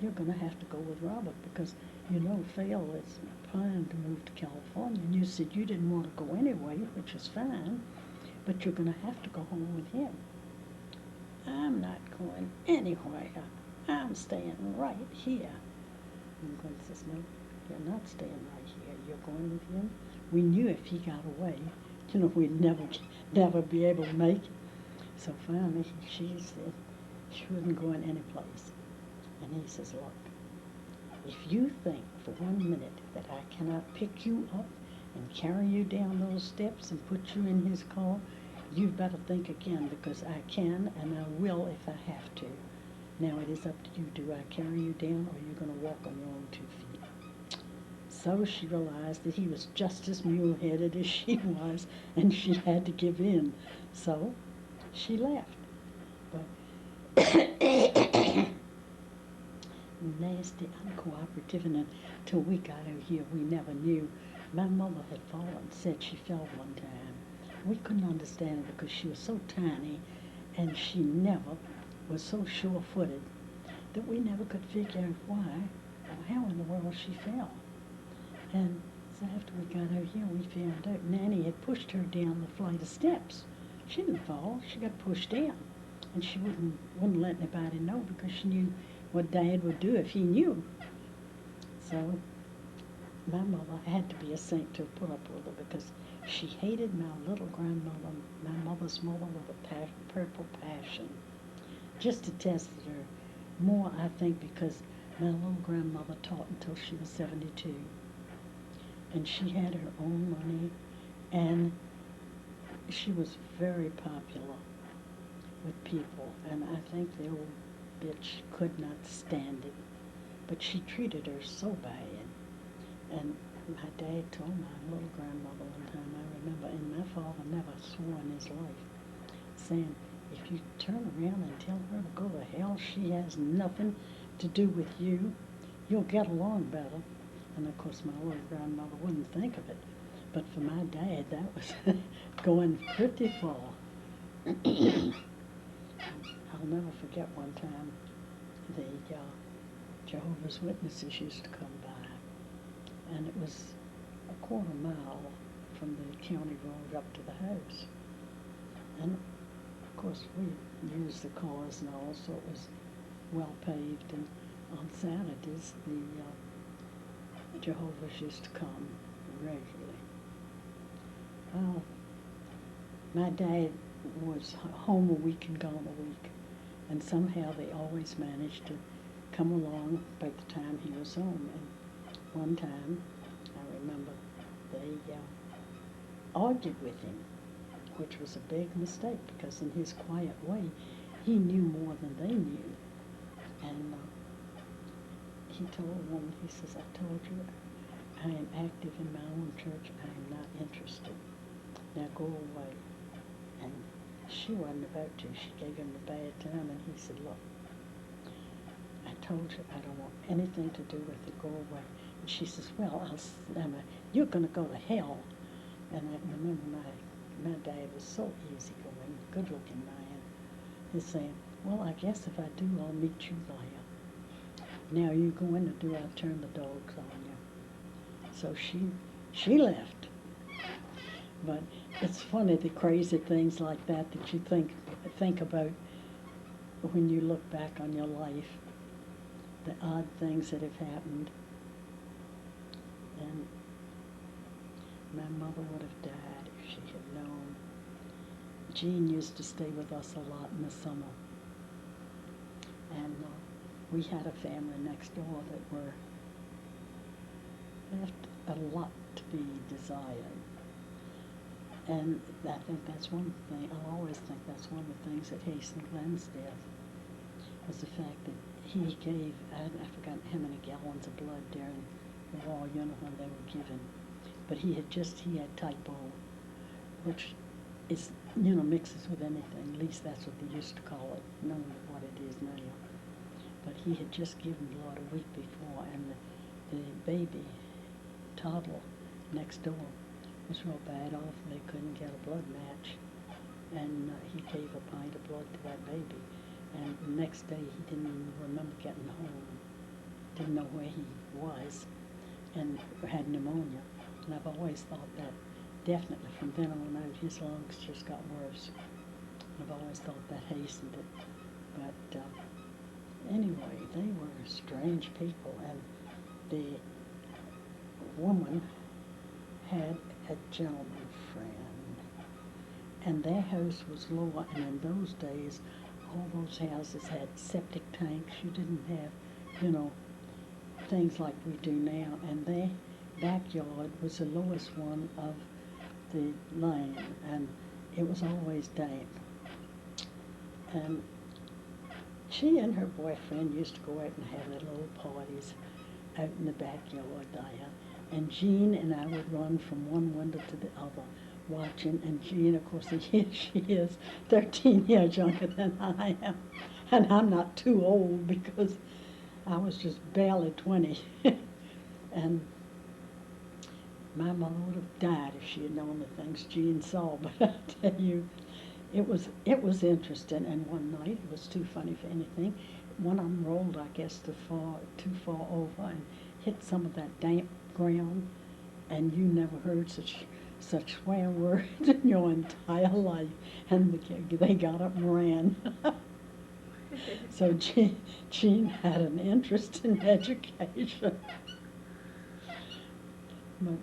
"You're going to have to go with Robert, because you know Phil is planning to move to California, and you said you didn't want to go anyway, which is fine, but you're going to have to go home with him." "I'm not going anywhere. I'm staying right here." And Glenn says, "No, you're not staying right here. You're going with him." We knew if he got away, we'd never be able to make it. So finally, she said she wasn't going any place. And he says, "Look, if you think for 1 minute that I cannot pick you up and carry you down those steps and put you in his car, you'd better think again, because I can and I will if I have to. Now it is up to you. Do I carry you down, or are you going to walk on your own 2 feet?" So she realized that he was just as mule-headed as she was, and she had to give in. So she left. But nasty, uncooperative, and until we got out here, we never knew. My mother had fallen, said she fell one time. We couldn't understand it because she was so tiny, and she never was so sure-footed that we never could figure out why or how in the world she fell. And so after we got out here, we found out Nanny had pushed her down the flight of steps. She didn't fall, she got pushed down. And she wouldn't let anybody know, because she knew what Dad would do if he knew. So my mother had to be a saint to put up with her, because she hated my little grandmother, my mother's mother, with a purple passion. Just detested her more, I think, because my little grandmother taught until she was 72. And she had her own money, and she was very popular with people, and I think the old bitch could not stand it. But she treated her so bad. And my dad told my little grandmother one time, I remember, and my father never swore in his life, saying, "If you turn around and tell her to go to hell, she has nothing to do with you. You'll get along better." And of course my little grandmother wouldn't think of it. But for my dad, that was going pretty far. I'll never forget one time the Jehovah's Witnesses used to come by, and it was a quarter-mile from the county road up to the house. And of course we used the cars and all, so it was well paved, and on Saturdays the Jehovah's used to come regularly. Well, my dad was home a week and gone a week, and somehow they always managed to come along by the time he was home. And one time, I remember, they argued with him, which was a big mistake, because in his quiet way, he knew more than they knew. And he told one, he says, "I told you, I am active in my own church. I am not interested." now go away. And she wasn't about to. She gave him a bad time, and he said, look, I told you I don't want anything to do with it. Go away. And she says, well, you're going to go to hell. And I remember my dad was so easygoing, good-looking man. He's saying, well, I guess if I do, I'll meet you there. Now you go in to do, I'll turn the dogs on you. So she left. But it's funny, the crazy things like that you think about when you look back on your life, the odd things that have happened. And my mother would have died if she had known. Jean used to stay with us a lot in the summer. And we had a family next door that left a lot to be desired. And I think that's one thing, I always think that's one of the things that hastened Glenn's death, was the fact that he gave, I forgot how many gallons of blood during the war, when they were given. But he had type O, which is, mixes with anything. At least that's what they used to call it, knowing what it is now. But he had just given blood a week before, and the baby, toddler, next door, was real bad off. They couldn't get a blood match, and he gave a pint of blood to that baby. And the next day, he didn't even remember getting home, didn't know where he was, and had pneumonia. And I've always thought that definitely from then on out, his lungs just got worse. I've always thought that hastened it. But anyway, they were strange people, and the woman had a gentleman friend, and their house was lower, and in those days, all those houses had septic tanks. You didn't have, things like we do now, and their backyard was the lowest one of the lane, and it was always damp. And she and her boyfriend used to go out and have their little parties out in the backyard there, and Jean and I would run from one window to the other, watching, and Jean, of course, she is 13 years younger than I am, and I'm not too old because I was just barely 20. And my mother would have died if she had known the things Jean saw, but I tell you, it was interesting. And one night, it was too funny for anything, one of them rolled, I guess, too far over and hit some of that damp ground, and you never heard such swear words in your entire life. And they got up and ran. So Jean had an interest in education. But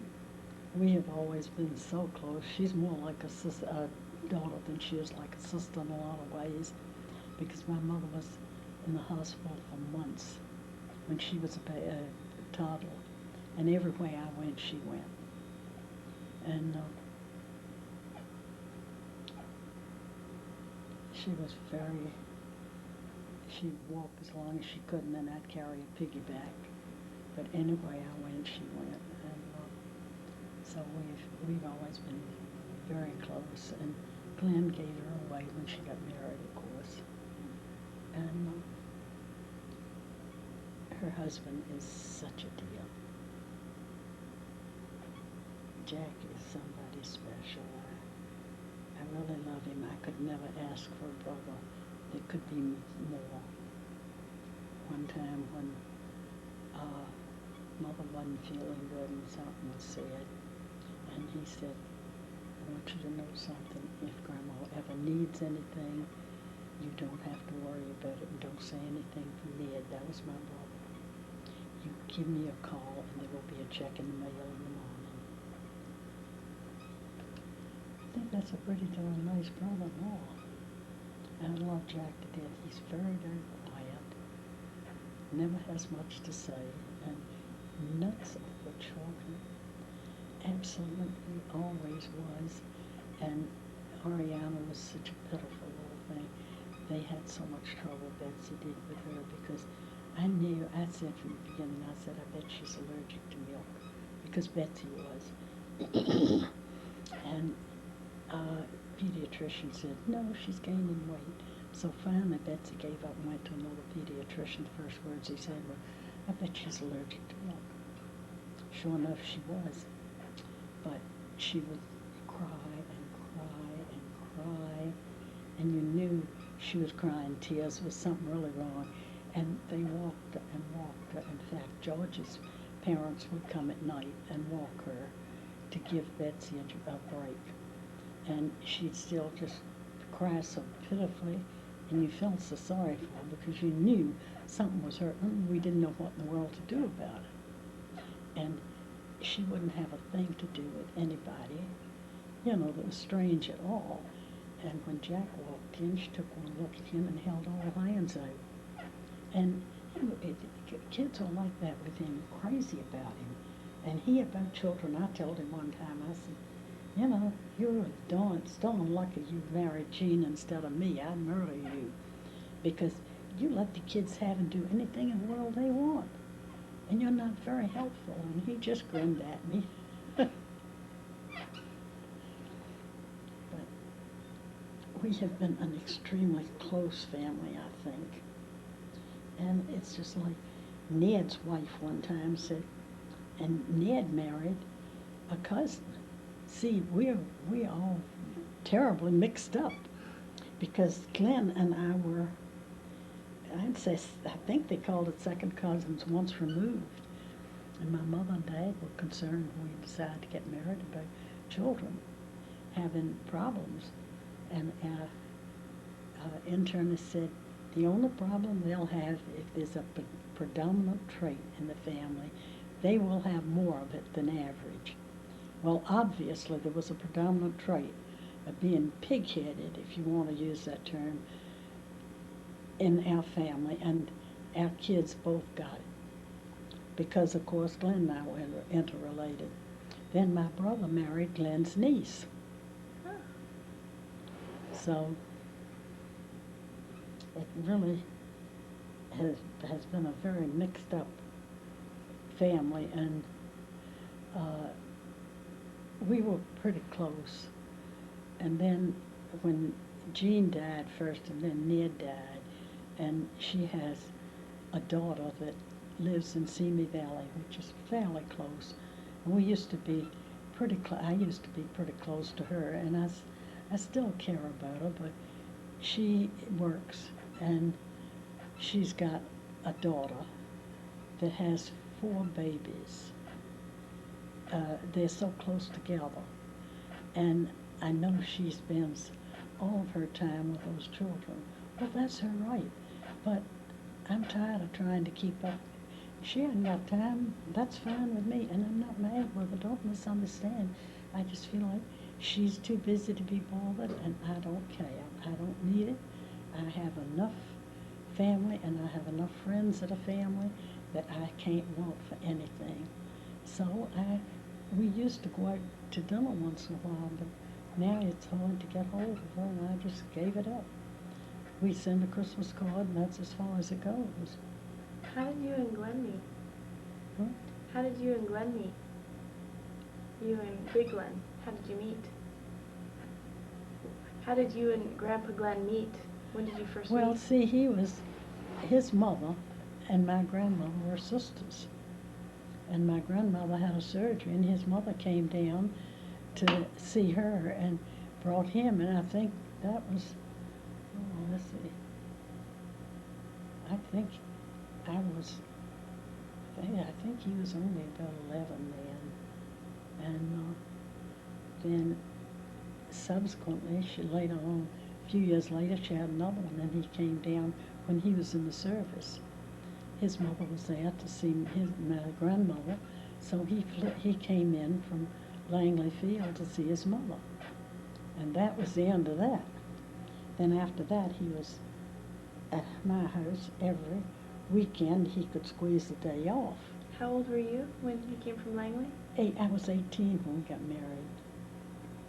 we have always been so close. She's more like a daughter than she is like a sister in a lot of ways, because my mother was in the hospital for months when she was a toddler, and everywhere I went, she went. And she was she'd walk as long as she could, and then I'd carry a piggyback. But anywhere I went, she went. And so we've always been very close. And Glenn gave her away when she got married, of course. And her husband is such a deal. Jack is somebody special. I really love him. I could never ask for a brother. There could be more. One time when Mother wasn't feeling good and something was said, and he said, I want you to know something. If Grandma ever needs anything, you don't have to worry about it, and don't say anything from Ned. That was my brother. You give me a call, and there will be a check in the mail in the morning. I think that's a pretty darn nice brother-in-law. I love Jack to death. He's very, very quiet, never has much to say, and nuts over children. Absolutely always was. And Ariana was such a pitiful little thing. They had so much trouble, Betsy did, with her, because I said from the beginning, I said, I bet she's allergic to milk, because Betsy was. And pediatrician said, no, she's gaining weight. So finally Betsy gave up and went to another pediatrician. The first words he said were, I bet she's allergic to milk. Sure enough, she was. But she would cry and cry and cry, and you knew she was crying tears. Was something really wrong. And they walked her and walked her. In fact, George's parents would come at night and walk her to give Betsy a break. And she'd still just cry so pitifully, and you felt so sorry for her because you knew something was hurting. We didn't know what in the world to do about it. And she wouldn't have a thing to do with anybody, that was strange at all. And when Jack walked in, she took one look at him and held all hands out. And kids are like that with him, crazy about him. And he about children. I told him one time, I said, you're darn lucky you married Jean instead of me. I'd murder you. Because you let the kids have and do anything in the world they want. And you're not very helpful. And he just grinned at me. But we have been an extremely close family, I think. And it's just like Ned's wife one time said, and Ned married a cousin. See, we're all terribly mixed up because Glenn and I were, I think they called it second cousins once removed. And my mother and dad were concerned when we decided to get married about children having problems. And our internist said, the only problem they'll have if there's a predominant trait in the family, they will have more of it than average. Well, obviously there was a predominant trait of being pig-headed, if you want to use that term, in our family, and our kids both got it. Because, of course, Glenn and I were interrelated. Then my brother married Glenn's niece. Huh. So it really has been a very mixed up family, and we were pretty close. And then when Jean died first, and then Ned died, and she has a daughter that lives in Simi Valley, which is fairly close. And we used to be pretty close. I used to be pretty close to her, and I still care about her, but she works, and she's got a daughter that has 4 babies. They're so close together, and I know she spends all of her time with those children. Well, that's her right, but I'm tired of trying to keep up. She hasn't got time, that's fine with me, and I'm not mad with her, don't misunderstand. I just feel like she's too busy to be bothered, and I don't care. I don't need it. I have enough family, and I have enough friends that are family that I can't want for anything. So we used to go out to dinner once in a while, but now it's hard to get hold of her, and I just gave it up. We send a Christmas card, and that's as far as it goes. How did you and Glenn meet? Huh? How did you and Glenn meet? You and Big Glenn, how did you meet? How did you and Grandpa Glenn meet? When did you first Well, meet? see, his mother and my grandmother were sisters. And my grandmother had a surgery, and his mother came down to see her and brought him, and I think that was, let's see, I think he was only about 11 then. And then subsequently, later on, a few years later, she had another one, and he came down when he was in the service. His mother was there to see my grandmother, so he came in from Langley Field to see his mother. And that was the end of that. Then after that, he was at my house every weekend. He could squeeze the day off. How old were you when he came from Langley? I was 18 when we got married.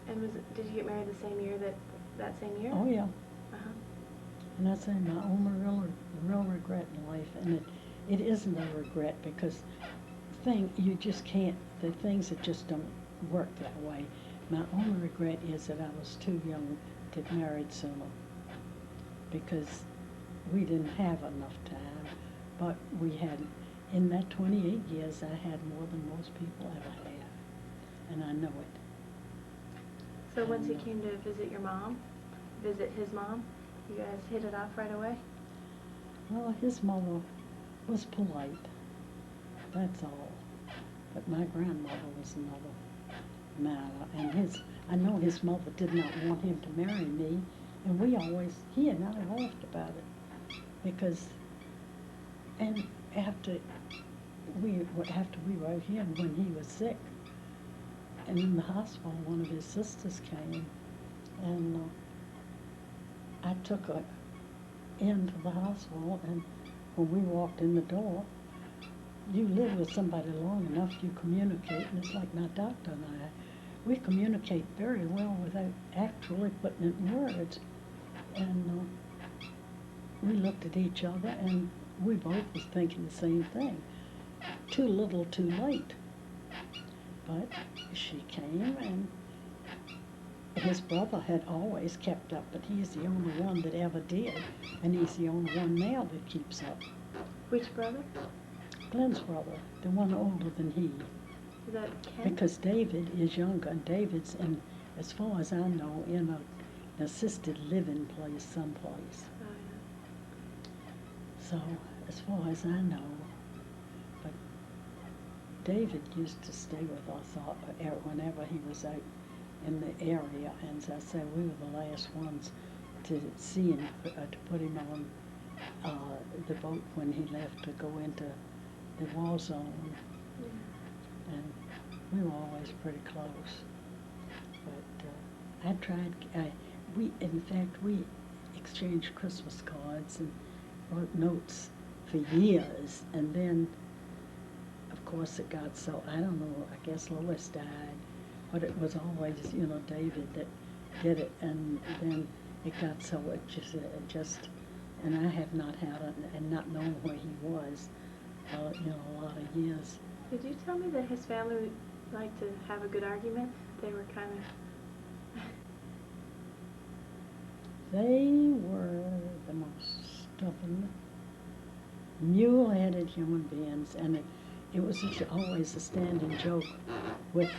And did you get married the same year that same year? Oh, yeah. Uh-huh. And that's my only real regret in life. And it isn't a regret because you just can't, the things that just don't work that way. My only regret is that I was too young to get married sooner, because we didn't have enough time, but we had, in that 28 years, I had more than most people ever have, and I know it. So once he came to visit your mom, visit his mom, you guys hit it off right away? Well, his mother was polite, that's all, but my grandmother was another matter, and I know his mother did not want him to marry me, and he and I laughed about it, because, and after we were here, when he was sick, and in the hospital, one of his sisters came, and I took her into the hospital, and when we walked in the door, you live with somebody long enough, you communicate, and it's like my doctor and I, we communicate very well without actually putting it in words. And we looked at each other, and we both was thinking the same thing. Too little, too late. But she came, and his brother had always kept up, but he's the only one that ever did, and he's the only one now that keeps up. Which brother? Glenn's brother, the one older than he. Is that Ken? Because David is younger, and David's in, as far as I know, in an assisted living place someplace. Oh, yeah. So, as far as I know, but David used to stay with us whenever he was out in the area, and as I said, we were the last ones to see him, to put him on the boat when he left to go into the war zone, Yeah. and we were always pretty close. But I tried, in fact, we exchanged Christmas cards and wrote notes for years, and then, of course, it got so, I don't know, I guess Lois died, but it was always, David that did it, and then it got so, it just, and I have not had it, and not known where he was, a lot of years. Did you tell me that his family liked to have a good argument? They were kind of... They were the most stubborn, mule-headed human beings, and it was always a standing joke with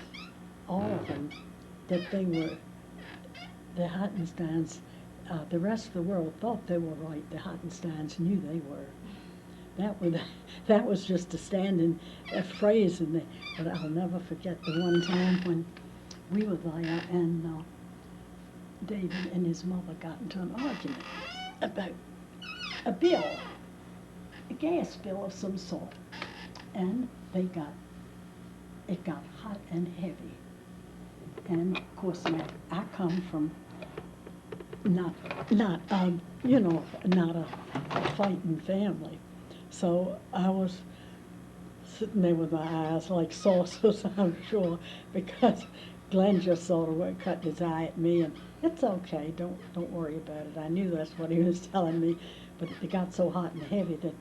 all of them that they were, the Hottensteins, the rest of the world thought they were right. The Hottensteins knew they were. That was just a standing phrase in there. But I'll never forget the one time when we were there, and David and his mother got into an argument about a bill, a gas bill of some sort, and it got hot and heavy. And of course, now I come from not a fighting family, so I was sitting there with my eyes like saucers, I'm sure, because Glenn just sort of went cutting his eye at me, and it's okay, don't worry about it. I knew that's what he was telling me, but it got so hot and heavy that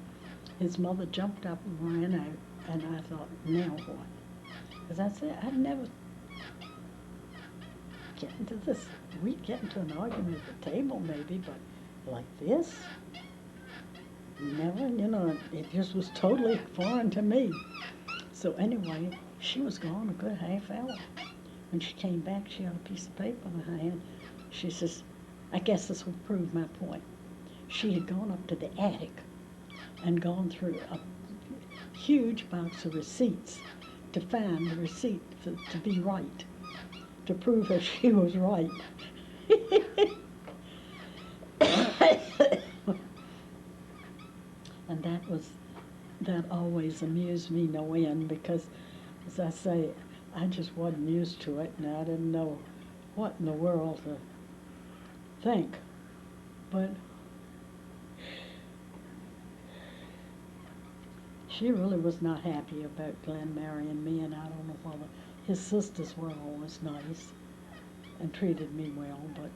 his mother jumped up and ran out, and I thought, now what? Because I said, I'd never get into this. We'd get into an argument at the table maybe, but like this? Never, it just was totally foreign to me. So anyway, she was gone a good half hour. When she came back, she had a piece of paper in her hand. She says, I guess this will prove my point. She had gone up to the attic and gone through a huge box of receipts to find the receipt to be right, to prove that she was right. And that always amused me no end, because, as I say, I just wasn't used to it, and I didn't know what in the world to think. But she really was not happy about Glenn marrying me, and I don't know whether his sisters were always nice and treated me well, but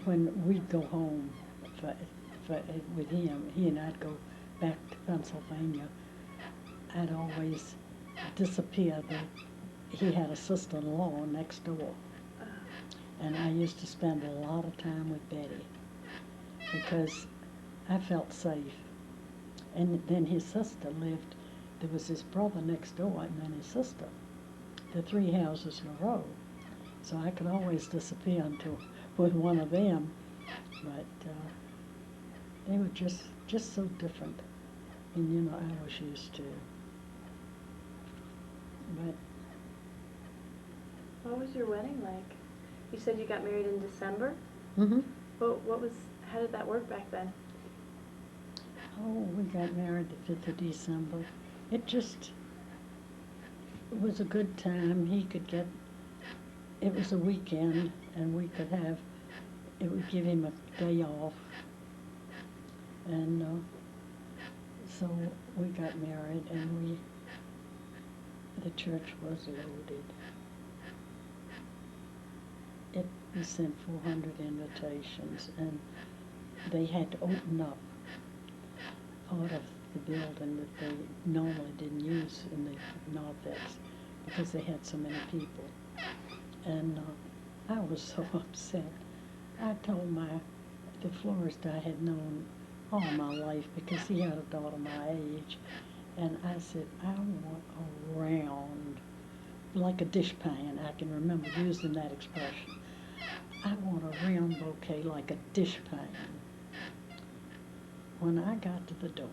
when we'd go home with him, he and I'd go back to Pennsylvania, I'd always disappear he had a sister-in-law next door. And I used to spend a lot of time with Betty because I felt safe. And then his sister lived, there was his brother next door and then his sister, the 3 houses in a row. So I could always disappear with one of them, but they were just so different than, you know, I was used to. But What was your wedding like? You said you got married in December? mm-hmm. How did that work back then? Oh, we got married the 5th of December. It was a good time. It was a weekend, and it would give him a day off. And so we got married, and the church was loaded. We sent 400 invitations, and they had to open up part of the building that they normally didn't use in the narthex because they had so many people. And I was so upset. I told the florist I had known all my life because he had a daughter my age, and I said, I want a round, like a dishpan. I can remember using that expression. I want a round bouquet like a dishpan. When I got to the door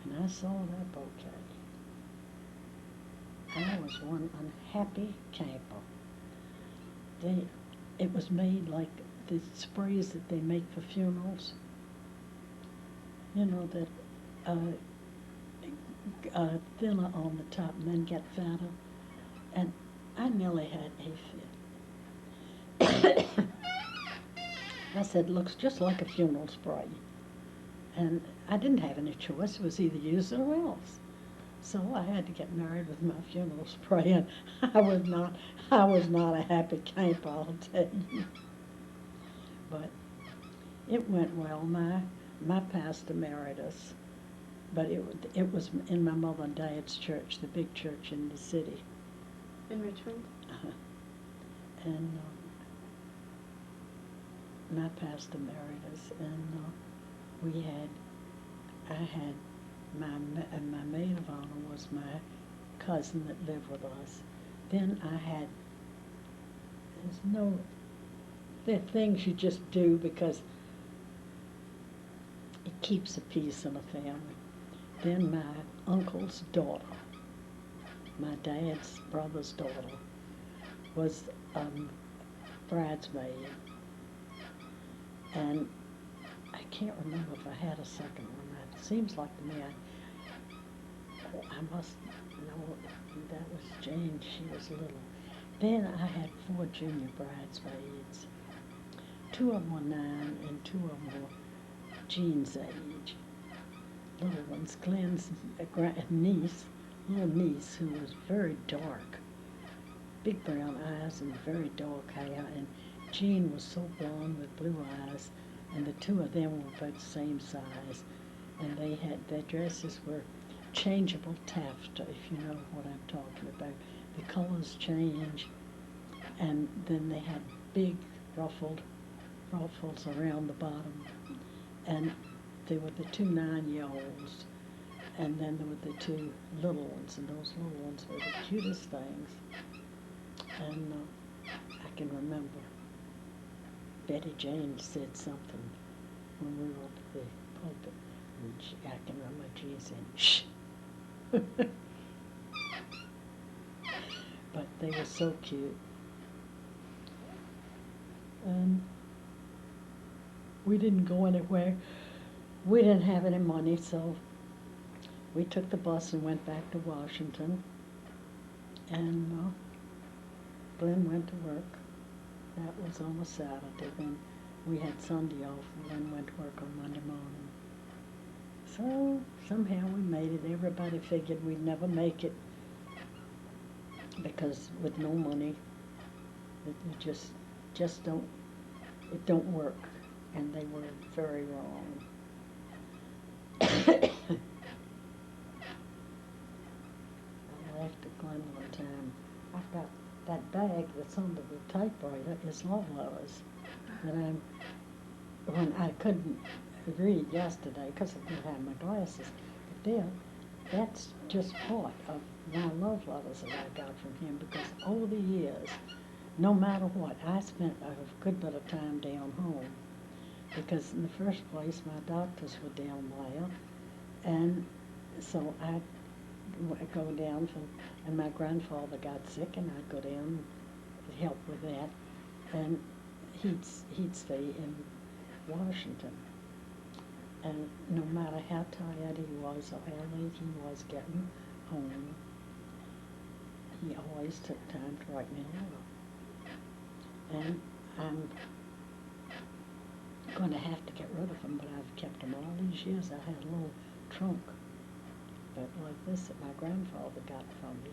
and I saw that bouquet, I was one unhappy camper. It was made like the sprays that they make for funerals. You know, that thinner on the top and then get fatter. And I nearly had a fit. I said, looks just like a funeral spray. And I didn't have any choice. It was either use it or else. So I had to get married with my funeral spray, and I was not a happy camper, I'll tell you. But it went well. My pastor married us, but it was in my mother and dad's church, the big church in the city. In Richmond? And my pastor married us, and I had my maid of honor was my cousin that lived with us. Then there are things you just do because it keeps the peace in a family. Then my uncle's daughter, my dad's brother's daughter, was bridesmaid. And I can't remember if I had a second one. It seems like to me I must know that was Jane. She was little. Then I had 4 junior bridesmaids. 2 of them were 9 and 2 of them were Jean's age. Little ones, Glenn's niece, little niece, who was very dark, big brown eyes and very dark hair, and Jean was so blonde with blue eyes, and the 2 of them were about the same size, and their dresses were changeable taffeta, if you know what I'm talking about. The colors change, and then they had big ruffles around the bottom, and they were the 2 9-year-olds, and then there were the 2 little ones, and those little ones were the cutest things. And I can remember Betty Jane said something when we were at the pulpit, and I can remember Jean saying, shh. But they were so cute. And we didn't go anywhere. We didn't have any money, so we took the bus and went back to Washington. And Glenn went to work. That was on a Saturday. Then we had Sunday off, and Glenn went to work on Monday morning. So somehow we made it. Everybody figured we'd never make it because with no money, it just don't work. And they were very wrong. I left to time. I've got that bag that's under the typewriter is love letters that when I couldn't read yesterday because I didn't have my glasses. But that's just part of my love letters that I got from him because over the years, no matter what, I spent a good bit of time down home because in the first place, my doctors were down there, and so I'd go down and my grandfather got sick, and I'd go down to help with that, and he'd stay in Washington. And no matter how tired he was or how late he was getting home, he always took time to write me a letter. And I'm going to have to get rid of them, but I've kept them all these years. I had a little trunk, but like this that my grandfather got from me.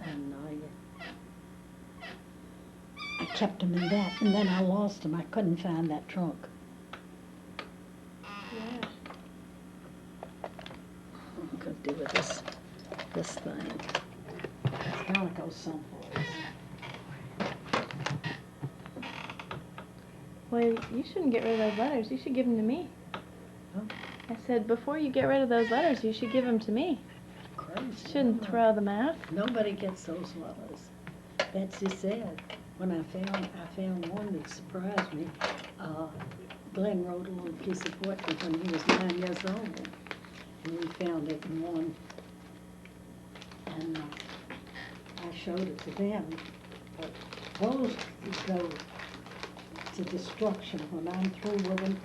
And I kept them in that, and then I lost them. I couldn't find that trunk. Yeah. What I'm going to do with this thing. It's got to go someplace. Well, you shouldn't get rid of those letters. You should give them to me. Huh? I said, before you get rid of those letters, you should give them to me. Crazy. Shouldn't throw them out. Nobody gets those letters. Betsy said, when I found one that surprised me. Glenn wrote a little piece of poetry when he was 9 years old, and we found it in one, and I showed it to them. But those go to destruction. When I'm through with them,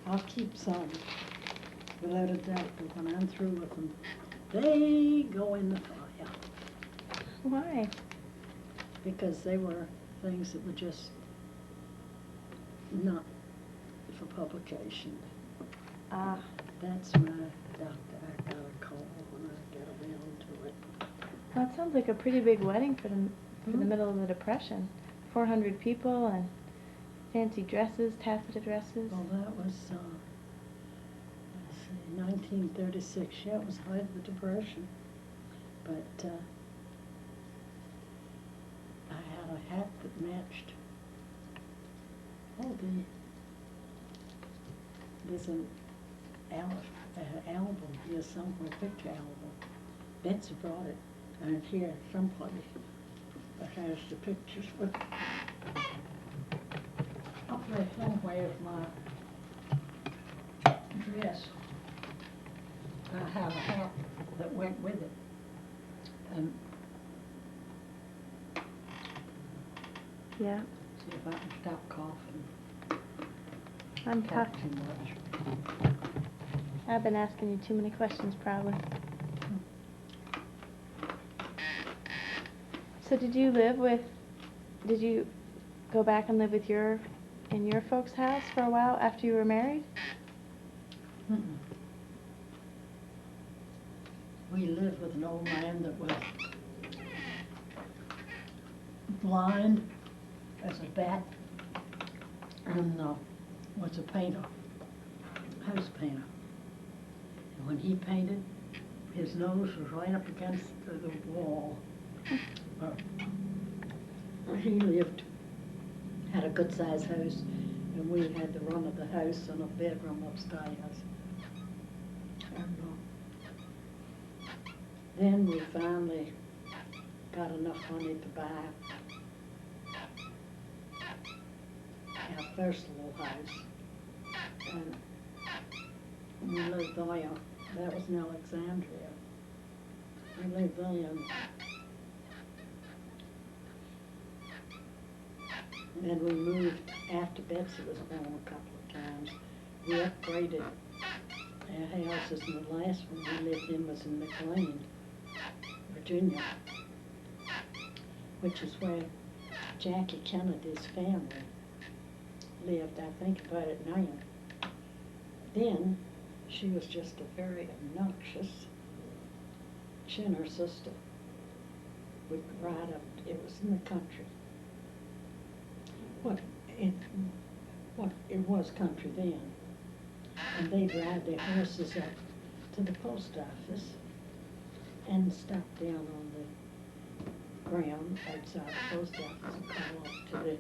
I'll keep some, without a doubt, but when I'm through with them, they go in the fire. Why? Because they were things that were just not for publication. Ah. That's my doctor. I got a call when I get around to it. Well, it sounds like a pretty big wedding for the middle of the Depression. 400 people and fancy dresses, taffeta dresses. Well, that was, let's see, 1936. Yeah, it was height of the Depression. But I had a hat that matched. There's an album here somewhere, picture album. Betsy brought it, and it's here someplace that has the pictures with. Up there somewhere is my dress. I have a hat that went with it. And Yeah. see if I can stop coughing. I'm Talk tough. too much. I've been asking you too many questions, probably. So did you go back and live in your folks' house for a while after you were married? Mm-mm. We lived with an old man that was blind as a bat and was a painter, house painter. And when he painted, his nose was right up against the wall. He had a good-sized house, and we had the run of the house and a bedroom upstairs. And then we finally got enough money to buy our first little house. And we lived there. That was in Alexandria. We lived there. And then we moved after Betsy was born a couple of times. We upgraded our houses, and the last one we lived in was in McLean, Virginia, which is where Jackie Kennedy's family lived. I think about it now. Then she was just a very obnoxious. She and her sister would ride up. It was in the country. It was country then, and they'd ride their horses up to the post office, and stop down on the ground outside the post office and call up to the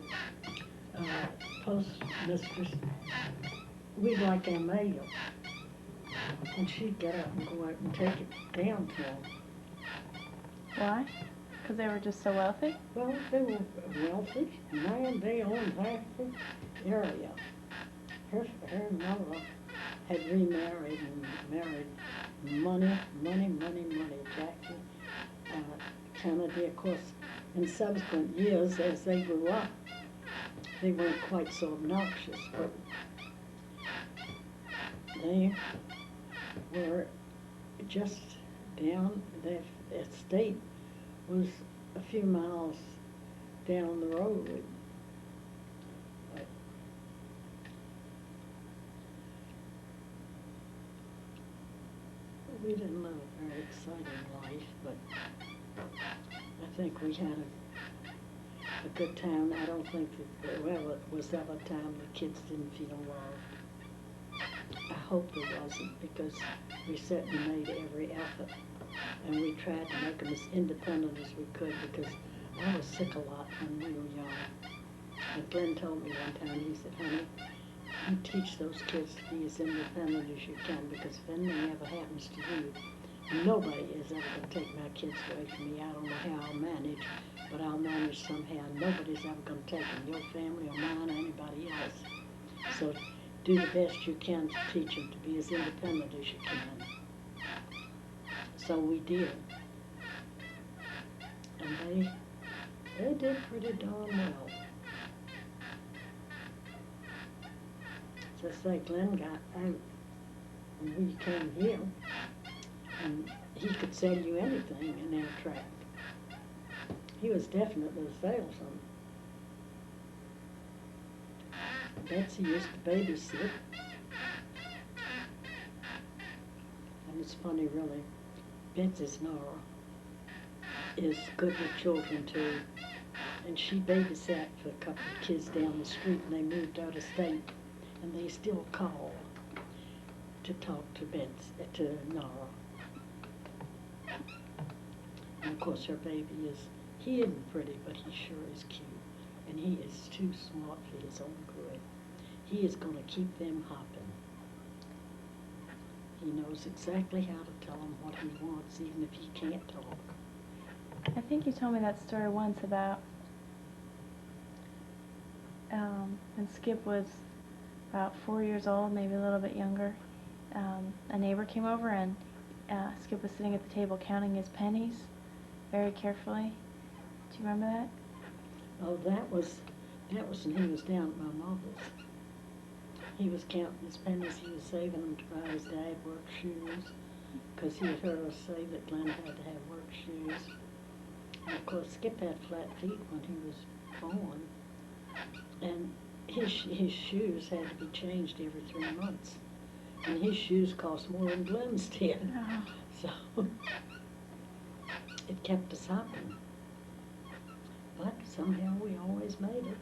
post mistress. We'd like our mail. And she'd get up and go out and take it down to them. Why? Because they were just so wealthy? Well, they were wealthy. Man, they owned half the area. Her mother had remarried and married money. Jackie Kennedy, of course, in subsequent years as they grew up, they weren't quite so obnoxious, but they were just down, their estate was a few miles down the road. But we didn't live a very exciting life, but I think we had a good time. I don't think that there was ever a time the kids didn't feel loved. I hope there wasn't, because we certainly made every effort, and we tried to make them as independent as we could, because I was sick a lot when we were young. And Glenn told me one time, he said, honey, you teach those kids to be as independent as you can, because if anything ever happens to you, nobody is ever going to take my kids away from me. I don't know how I'll manage, but I'll manage somehow. Nobody's ever going to take them, your family or mine or anybody else. So do the best you can to teach them to be as independent as you can. So we did. And they did pretty darn well. As I say, Glenn got out when we came here, and he could sell you anything in our tract. He was definitely a salesman. Betsy used to babysit. And it's funny, really, Betsy's Nora is good with children too. And she babysat for a couple of kids down the street, and they moved out of state. And they still call to talk to to Nora. And of course her baby he isn't pretty, but he sure is cute. And he is too smart for his own good. He is going to keep them hopping. He knows exactly how to tell them what he wants, even if he can't talk. I think you told me that story once about when Skip was about 4 years old, maybe a little bit younger. A neighbor came over, and Skip was sitting at the table counting his pennies very carefully. Do you remember that? Oh, that was when he was down at my mother's. He was counting his pennies. He was saving them to buy his dad work shoes, because he had heard us say that Glenn had to have work shoes. And of course, Skip had flat feet when he was born, and his shoes had to be changed every 3 months. And his shoes cost more than Glenn's did. Oh. So it kept us hopping. But somehow we always made it.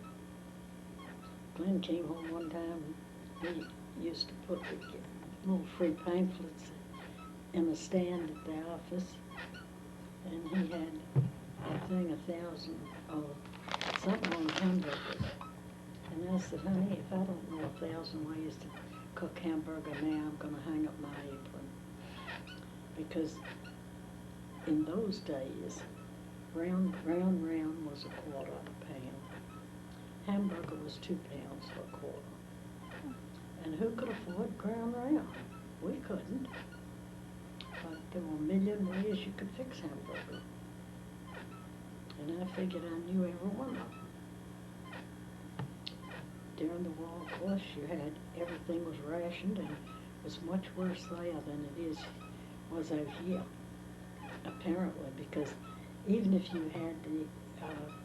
Glenn came home one time, and he used to put the little free pamphlets in a stand at the office, and he had a thing, 1,000, something on hamburgers. And I said, honey, if I don't know 1,000 ways to cook hamburger now, I'm going to hang up my apron. Because in those days, round was a quarter a pound. Hamburger was 2 pounds for a quarter. And who could afford ground round? We couldn't. But there were a million ways you could fix hamburger. And I figured I knew every one of them. During the war, of course, everything was rationed, and it was much worse there than it was out here, apparently, because even if you had the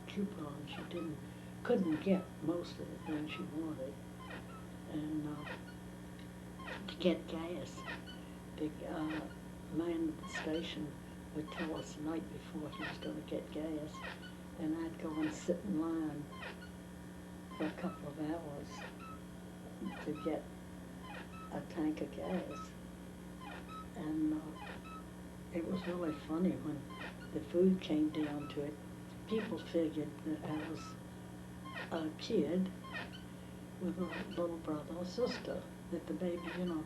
coupons, you couldn't get most of the things you wanted. And to get gas, the man at the station would tell us the night before he was going to get gas, and I'd go and sit in line for a couple of hours to get a tank of gas. And it was was really funny when the food came down to it. People figured that I was a kid with a little brother or sister, that the baby, and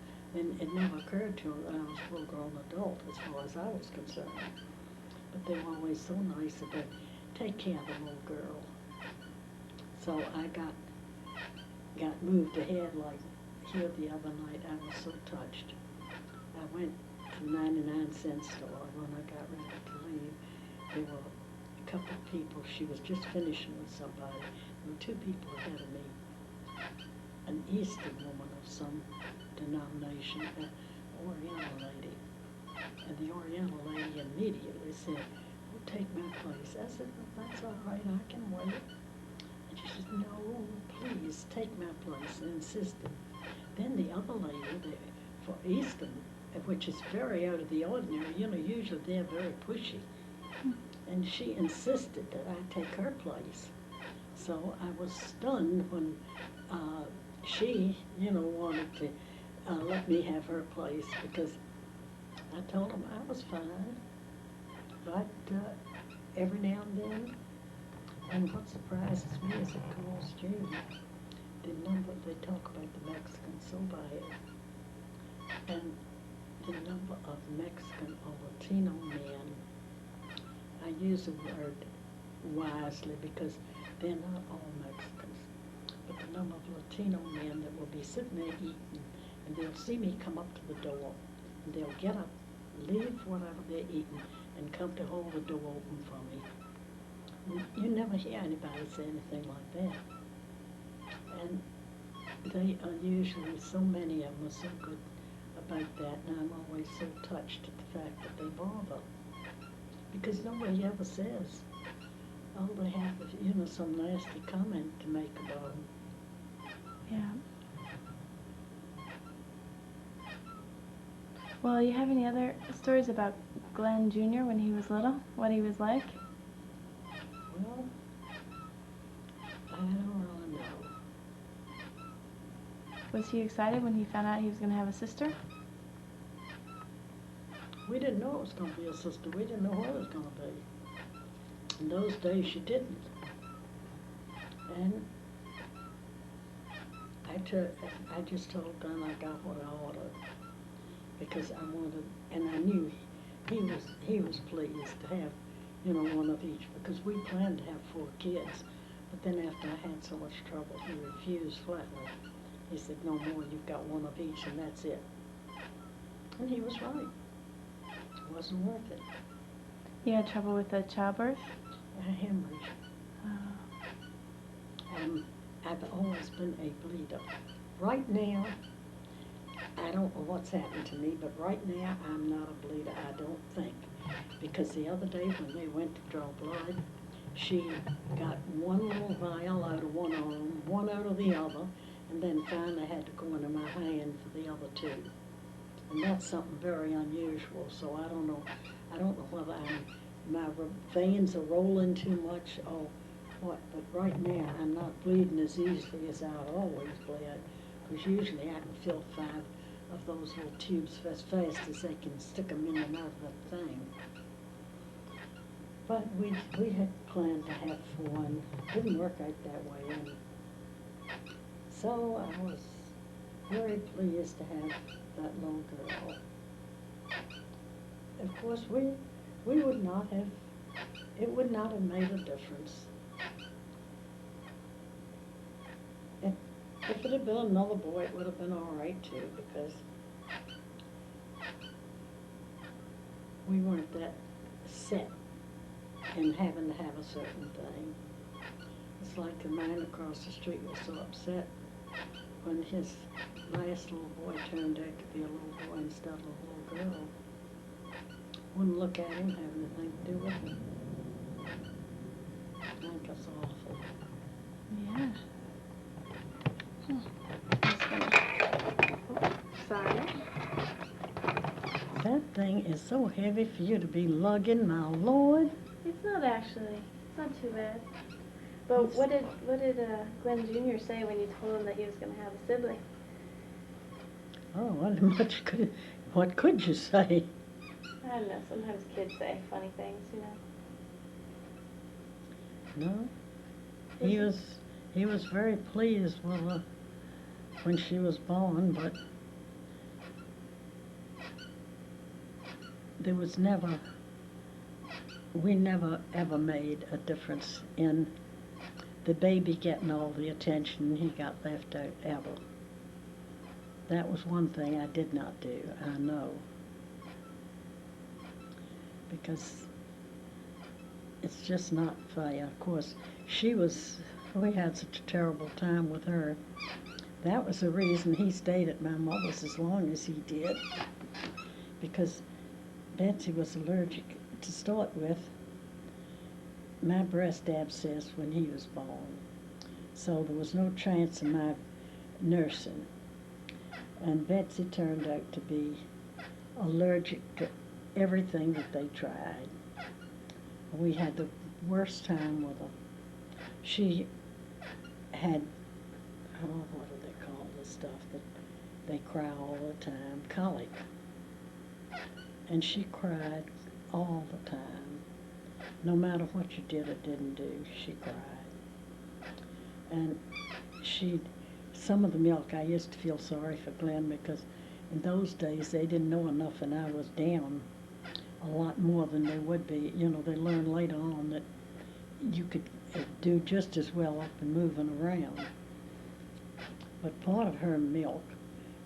it never occurred to them that I was a full-grown adult as far as I was concerned. But they were always so nice about take care of the little girl. So I got moved ahead like here the other night. I was so touched. I went to the 99-cent store when I got ready to leave. There were a couple of people. She was just finishing with somebody. There were two people ahead of me. An Eastern woman of some denomination, an Oriental lady. And the Oriental lady immediately said, "Oh, take my place." I said, "Well, that's all right, I can wait." And she said, "No, please, take my place," and insisted. Then the other lady, for Eastern, which is very out of the ordinary, usually they're very pushy. And she insisted that I take her place. So I was stunned when she, wanted to let me have her place, because I told them I was fine. But every now and then, and what surprises me is it calls June, the number, they talk about the Mexicans so bad, and the number of Mexican or Latino men, I use the word wisely because they're not all Mexicans, but the number of Latino men that will be sitting there eating, and they'll see me come up to the door, and they'll get up, leave whatever they're eating, and come to hold the door open for me. You never hear anybody say anything like that. And they are usually, so many of them are so good about that, and I'm always so touched at the fact that they bother. Because nobody ever says. All they have is, some nasty comment to make about them. Yeah. Well, you have any other stories about Glenn Jr. when he was little? What he was like? Well, I don't really know. Was he excited when he found out he was going to have a sister? We didn't know it was going to be a sister. We didn't know what it was going to be. In those days, you didn't. And I just told Glenn I got what I ordered, because I wanted, and I knew he was pleased to have, one of each, because we planned to have 4 kids. But then after I had so much trouble, he refused flatly. He said, "No more, you've got one of each, and that's it." And he was right. It wasn't worth it. You had trouble with the childbirth? A hemorrhage. Oh. I've always been a bleeder. Right now, I don't know what's happened to me, but right now I'm not a bleeder, I don't think. Because the other day when they went to draw blood, she got one little vial out of one arm, one out of the other, and then finally had to go into my hand for the other 2. And that's something very unusual, so I don't know whether my veins are rolling too much or what, but right now I'm not bleeding as easily as I've always bled, because usually I can fill 5 of those little tubes as fast as they can stick them in and out of the thing. But we had planned to have 4, and it didn't work out that way. And so I was very pleased to have that little girl. Of course, we would not have, it would not have made a difference. If it had been another boy, it would have been all right too, because we weren't that set in having to have a certain thing. It's like the man across the street was so upset when his last little boy turned out to be a little boy instead of a little girl. Wouldn't look at him, have anything to do with him. I think that's awful. Yeah. Sorry. That thing is so heavy for you to be lugging, my Lord. It's not actually. It's not too bad. But what did Glenn Jr. say when you told him that he was going to have a sibling? Oh, what could you say? I don't know, sometimes kids say funny things, No, he was very pleased with her when she was born, but there was never, we never ever made a difference in the baby getting all the attention he got left out ever. That was one thing I did not do, I know. Because it's just not fair. Of course, we had such a terrible time with her. That was the reason he stayed at my mother's as long as he did. Because Betsy was allergic to start with. My breast abscessed when he was born. So there was no chance of my nursing. And Betsy turned out to be allergic to everything that they tried. We had the worst time with her. She had, what do they call the stuff that they cry all the time? Colic. And she cried all the time. No matter what you did or didn't do, she cried. And some of the milk, I used to feel sorry for Glenn because in those days they didn't know enough and I was down a lot more than they would be. You know, they learned later on that you could do just as well up and moving around. But part of her milk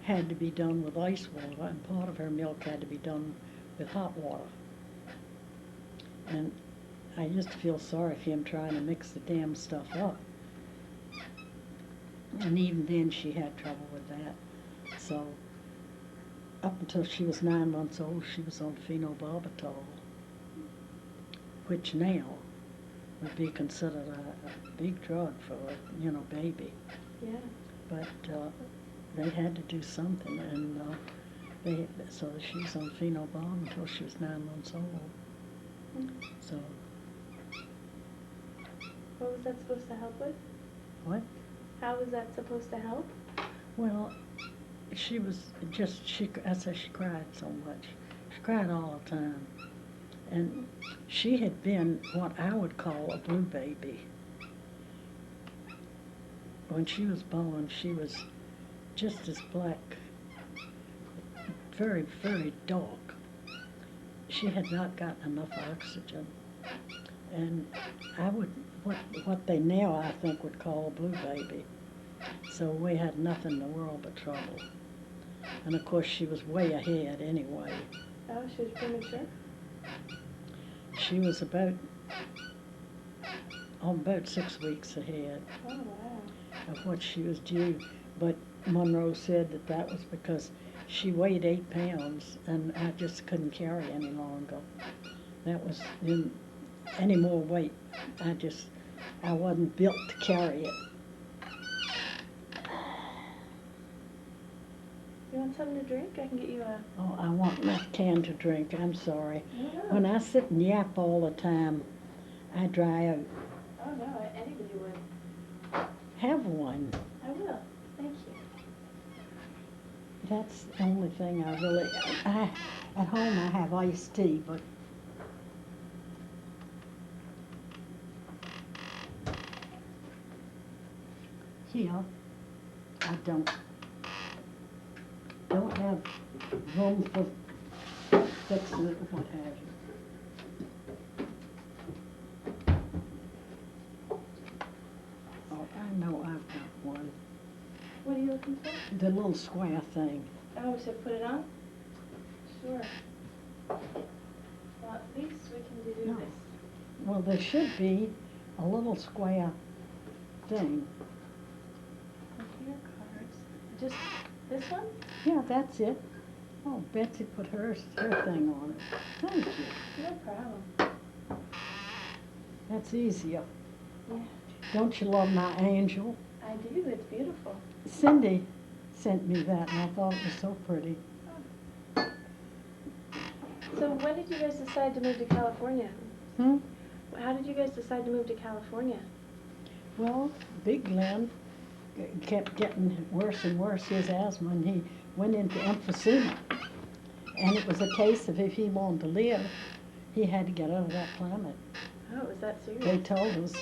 had to be done with ice water and part of her milk had to be done with hot water. And I used to feel sorry for him trying to mix the damn stuff up. And even then she had trouble with that. So up until she was 9 months old, she was on phenobarbital, which now would be considered a big drug for a, baby. Yeah. But they had to do something, and so she was on phenobarb until she was 9 months old. Mm. So. What was that supposed to help with? What? How was that supposed to help? Well, she was just, I said she cried so much. She cried all the time. And she had been what I would call a blue baby. When she was born, she was just as black, very, very dark. She had not gotten enough oxygen. And what they now I think would call a blue baby. So we had nothing in the world but trouble. And of course she was way ahead anyway. Oh, she was premature? She was about 6 weeks ahead Oh, wow. of what she was due. But Monroe said that was because she weighed 8 pounds and I just couldn't carry any longer. That was any more weight. I wasn't built to carry it. You want something to drink? I can get you a... Oh, I want my can to drink. I'm sorry. No. When I sit and yap all the time, I dry out. Oh, no, anybody would. Have one. I will. Thank you. That's the only thing at home I have iced tea, but here I don't have room for fixing it or what have you. Oh, I know I've got one. What are you looking for? The little square thing. Oh, so put it on? Sure. Well, at least we can do No. this. Well, there should be a little square thing. Here cards. Just this one? Yeah, that's it. Oh, Betsy put her thing on it. Thank you. No problem. That's easier. Yeah. Don't you love my angel? I do. It's beautiful. Cindy sent me that and I thought it was so pretty. So when did you guys decide to move to California? Hmm? How did you guys decide to move to California? Well, Big Glenn kept getting worse and worse, his asthma, and he went into emphysema. And it was a case of if he wanted to live, he had to get out of that planet. Oh, is that serious? They told us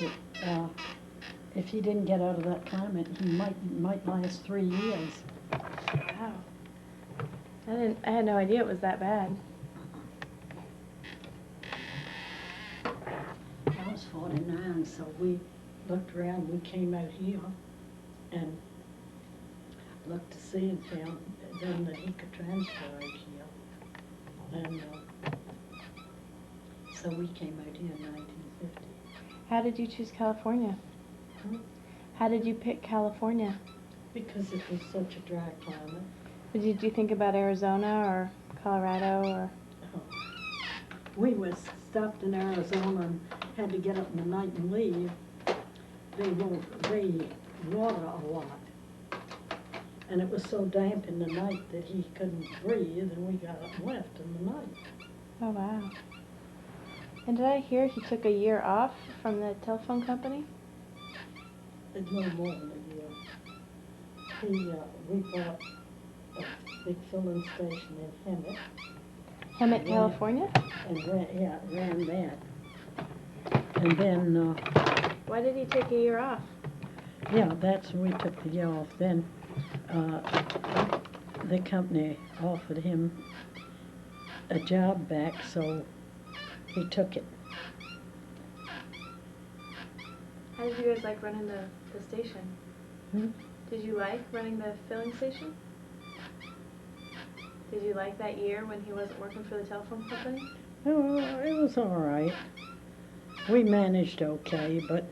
that if he didn't get out of that planet, he might last 3 years. Wow. I had no idea it was that bad. I was 49, so we looked around. We came out here and looked to see and found then that he could transfer out here. And so we came out here in 1950. How did you choose California? Hmm? How did you pick California? Because it was such a dry climate. Did you think about Arizona or Colorado or? We was stopped in Arizona and had to get up in the night and leave. They water a lot. And it was so damp in the night that he couldn't breathe, and we got up and left in the night. Oh, wow. And did I hear he took a year off from the telephone company? It's no more than a year. We bought a big filling station in Hemet. Hemet, California? And ran that. And then, Why did he take a year off? yeah, that's when we took the year off. Then the company offered him a job back, so he took it. How did you guys like running the station? Hmm? Did you like running the filling station? Did you like that year when he wasn't working for the telephone company? Oh, it was all right. We managed okay, but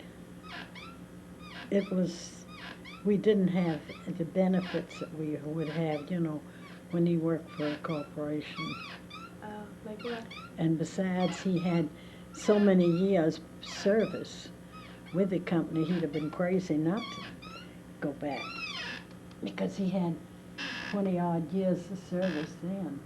we didn't have the benefits that we would have, when he worked for a corporation. Oh, like what? And besides, he had so many years service with the company, he'd have been crazy not to go back, because he had 20-odd years of service then.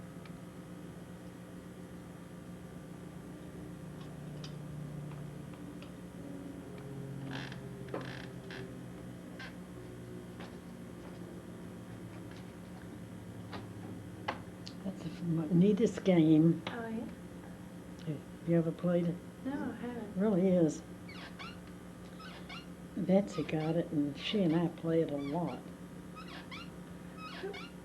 That's the neatest game. Oh, yeah? You ever played it? No, I haven't. It really is. Betsy got it, and she and I play it a lot.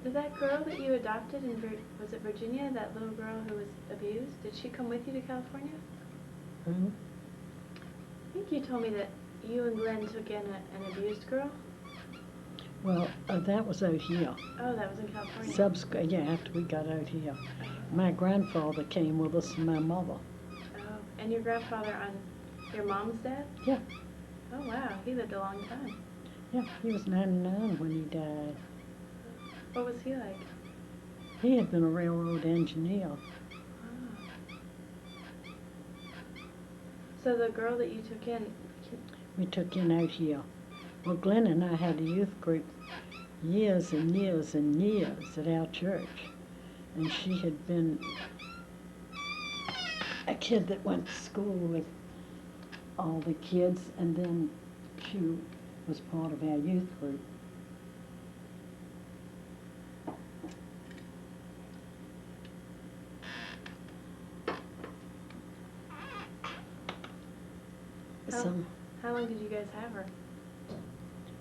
Did that girl that you adopted in, was it Virginia, that little girl who was abused, did she come with you to California? Hmm? I think you told me that you and Glenn took in an abused girl. Well, that was out here. Oh, that was in California. After we got out here. My grandfather came with us and my mother. Oh, and your grandfather on your mom's dad? Yeah. Oh, wow, he lived a long time. Yeah, he was 99 when he died. What was he like? He had been a railroad engineer. Oh. So the girl that you took in, We took in out here. Well, Glenn and I had a youth group years and years and years at our church. And she had been a kid that went to school with all the kids, and then she was part of our youth group. how long did you guys have her?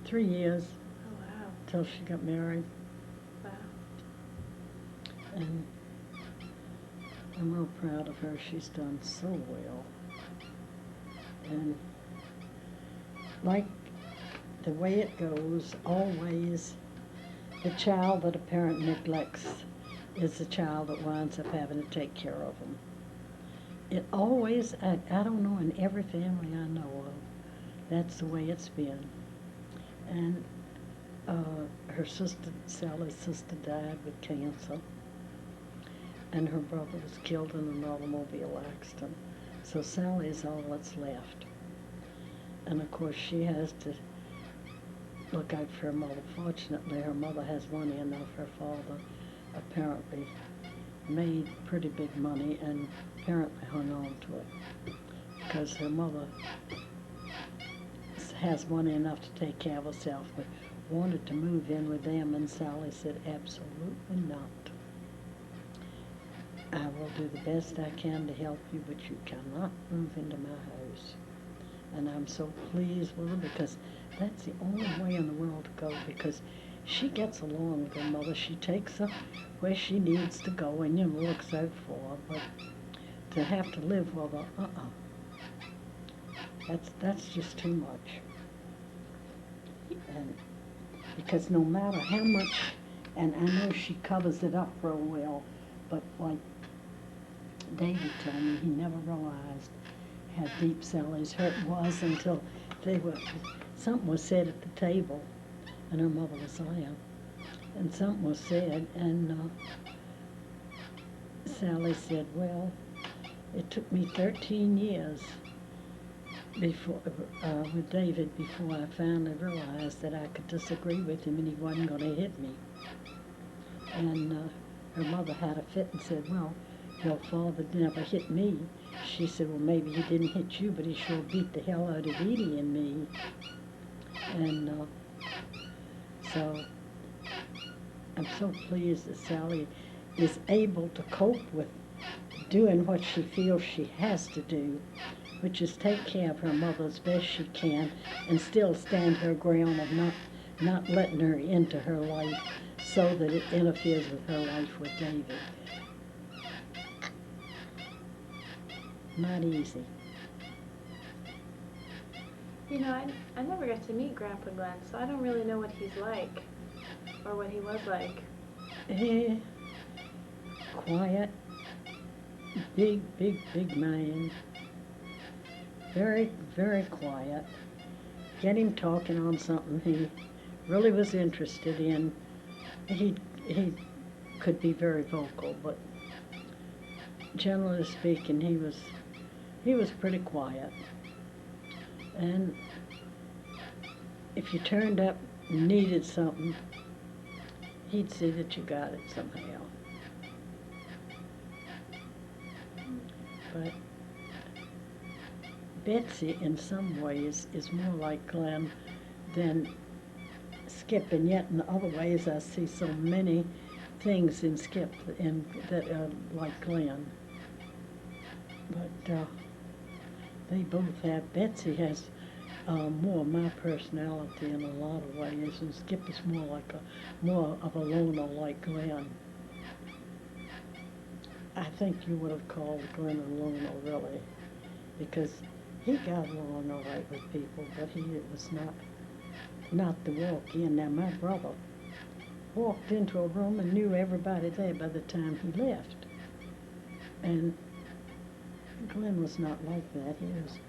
3 years Oh, wow. till she got married. Wow. And I'm real proud of her. She's done so well. And like the way it goes, always the child that a parent neglects is the child that winds up having to take care of them. It always, I don't know, in every family I know of, that's the way it's been. And her sister, Sally's sister, died with cancer. And her brother was killed in an automobile accident. So Sally's all that's left. And of course she has to look out for her mother. Fortunately, her mother has money enough. Her father apparently made pretty big money and apparently hung on to it, because her mother has money enough to take care of herself, but wanted to move in with them, and Sally said absolutely not. I will do the best I can to help you, but you cannot move into my house. And I'm so pleased with her because that's the only way in the world to go, because she gets along with her mother. She takes her where she needs to go and, looks out for her. But to have to live with her, that's just too much. And because no matter how much, and I know she covers it up real well, but like David told me, he never realized how deep Sally's hurt was until something was said at the table, and her mother was there, and something was said, and Sally said, well, it took me 13 years before with David before I finally realized that I could disagree with him and he wasn't going to hit me. And her mother had a fit and said, well, your father never hit me. She said, well, maybe he didn't hit you, but he sure beat the hell out of Edie and me. And so I'm so pleased that Sally is able to cope with doing what she feels she has to do, which is take care of her mother as best she can and still stand her ground of not letting her into her life so that it interferes with her life with David. Not easy. You know, I never got to meet Grandpa Glenn, so I don't really know what he's like, or what he was like. Quiet, big man. Very, very quiet. Get him talking on something he really was interested in. He could be very vocal, but generally speaking, he was pretty quiet. And if you turned up and needed something, he'd see that you got it somehow. But Betsy, in some ways, is more like Glenn than Skip, and yet in other ways I see so many things in Skip that are like Glenn. But they both have. Betsy has more of my personality in a lot of ways, and Skip is more of a loner like Glenn. I think you would have called Glenn a loner, really, because he got along all right with people, but he was not to walk in. Now, my brother walked into a room and knew everybody there by the time he left. And Glenn was not like that. He was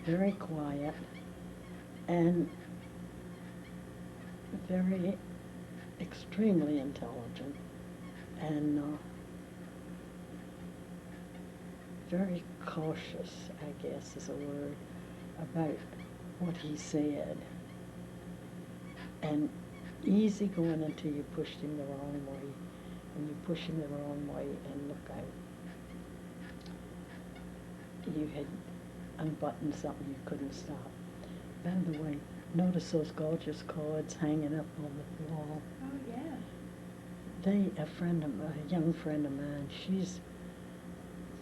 very quiet and very extremely intelligent and very cautious, I guess is a word, about what he said. And easy going until you pushed him the wrong way, and you push him the wrong way, and look out. You had unbuttoned something you couldn't stop. By the way, notice those gorgeous cards hanging up on the wall. Oh, yeah. A young friend of mine, she's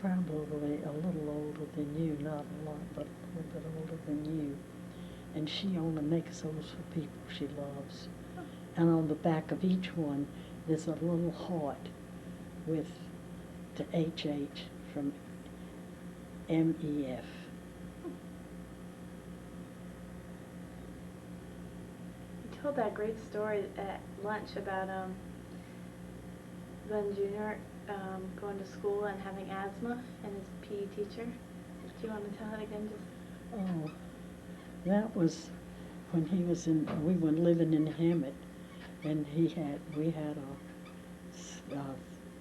probably a little older than you, not a lot, but a little bit older than you. And she only makes those for people she loves. And on the back of each one, there's a little heart with the HH from MEF. You told that great story at lunch about Glenn Jr. Going to school and having asthma and his PE teacher. Do you want to tell it again? Oh, that was when we were living in Hammett, and we had a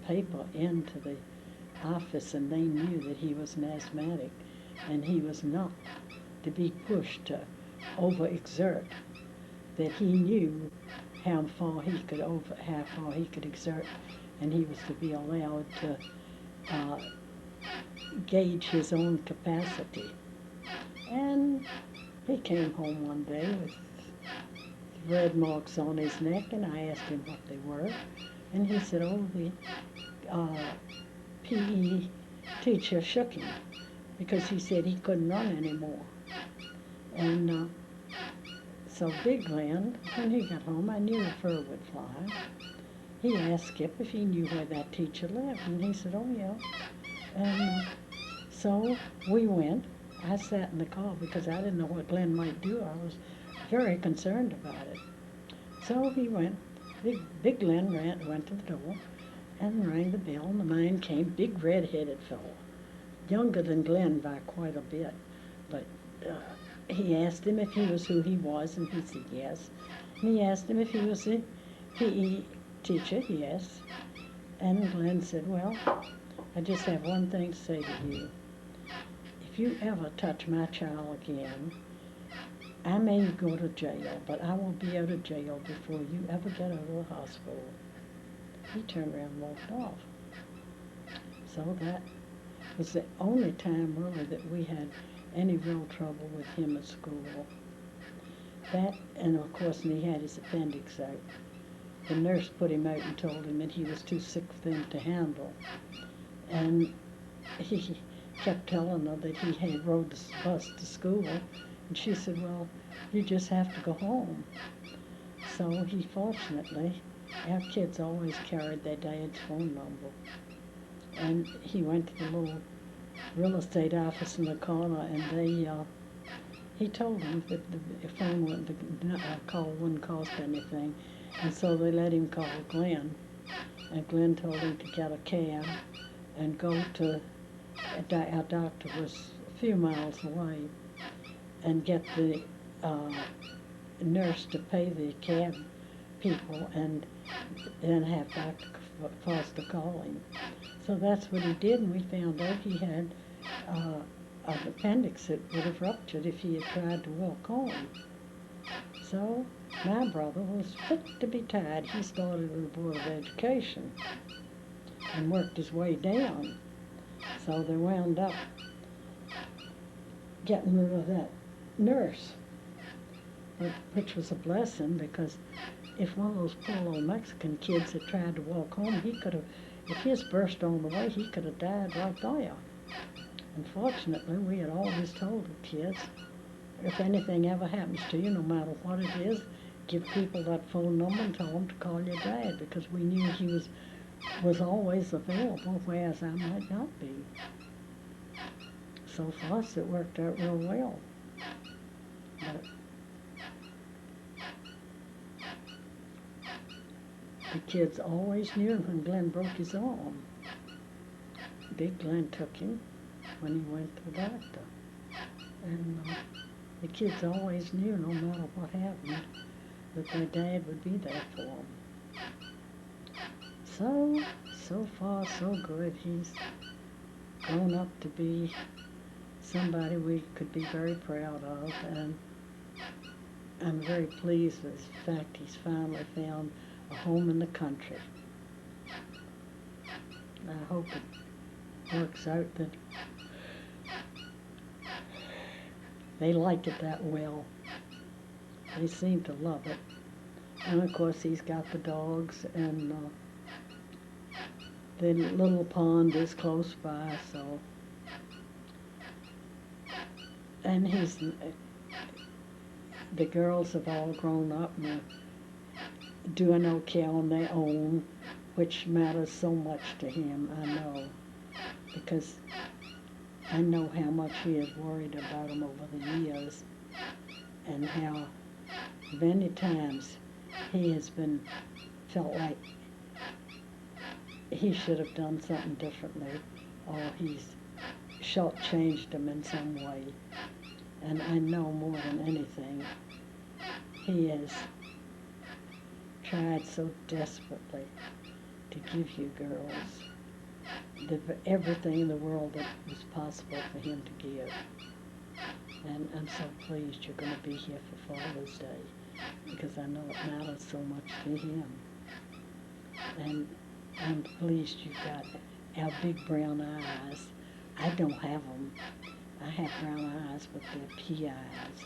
paper into the office, and they knew that he was an asthmatic, and he was not to be pushed to overexert, that he knew how far he could exert, and he was to be allowed to gauge his own capacity. And he came home one day with red marks on his neck, and I asked him what they were, and he said, oh, the PE teacher shook him because he said he couldn't run anymore. And so Big Glenn, when he got home, I knew a fur would fly. He asked Skip if he knew where that teacher lived, and he said, oh yeah. And so we went. I sat in the car because I didn't know what Glenn might do. I was very concerned about it. So he went. Big Glenn went to the door and rang the bell, and the man came, big red-headed fellow, younger than Glenn by quite a bit. But he asked him if he was who he was, and he said yes. And he asked him if he was a PE teacher, yes. And Glenn said, well, I just have one thing to say to you. If you ever touch my child again, I may go to jail, but I will be out of jail before you ever get out of the hospital. He turned around and walked off. So that was the only time really that we had any real trouble with him at school. That, and of course, when he had his appendix out, the nurse put him out and told him that he was too sick for them to handle. And he kept telling her that he had rode the bus to school, and she said, well, you just have to go home. So he fortunately, our kids always carried their dad's phone number. And he went to the little real estate office in the corner, and he told them that the call wouldn't cost anything. And so they let him call Glenn. And Glenn told him to get a cab and go to, our doctor was a few miles away, and get the nurse to pay the cab people and then have Dr. Foster call him. So that's what he did, and we found out he had an appendix that would have ruptured if he had tried to walk home. So my brother was fit to be tied. He started with the Board of Education and worked his way down. So they wound up getting rid of that nurse, which was a blessing, because if one of those poor little Mexican kids had tried to walk home, he could have, if his burst on the way, he could have died right there. Unfortunately, we had always told the kids, if anything ever happens to you, no matter what it is, give people that phone number and tell them to call your dad, because we knew he was always available, whereas I might not be. So for us, it worked out real well. But the kids always knew when Glenn broke his arm. Big Glenn took him when he went to the doctor. And the kids always knew, no matter what happened, that their dad would be there for them. So far, so good. He's grown up to be somebody we could be very proud of, and I'm very pleased with the fact he's finally found a home in the country. I hope it works out that they like it that well. They seem to love it. And of course he's got the dogs, and the little pond is close by, so. And the girls have all grown up and are doing okay on their own, which matters so much to him, I know, because I know how much he has worried about them over the years, and how many times he has felt like he should have done something differently, or he's shortchanged them in some way. And I know more than anything, he has tried so desperately to give you girls everything in the world that was possible for him to give. And I'm so pleased you're going to be here for Father's Day, because I know it matters so much to him. And I'm pleased you've got our big brown eyes. I don't have them. I have brown eyes, but they're pea eyes.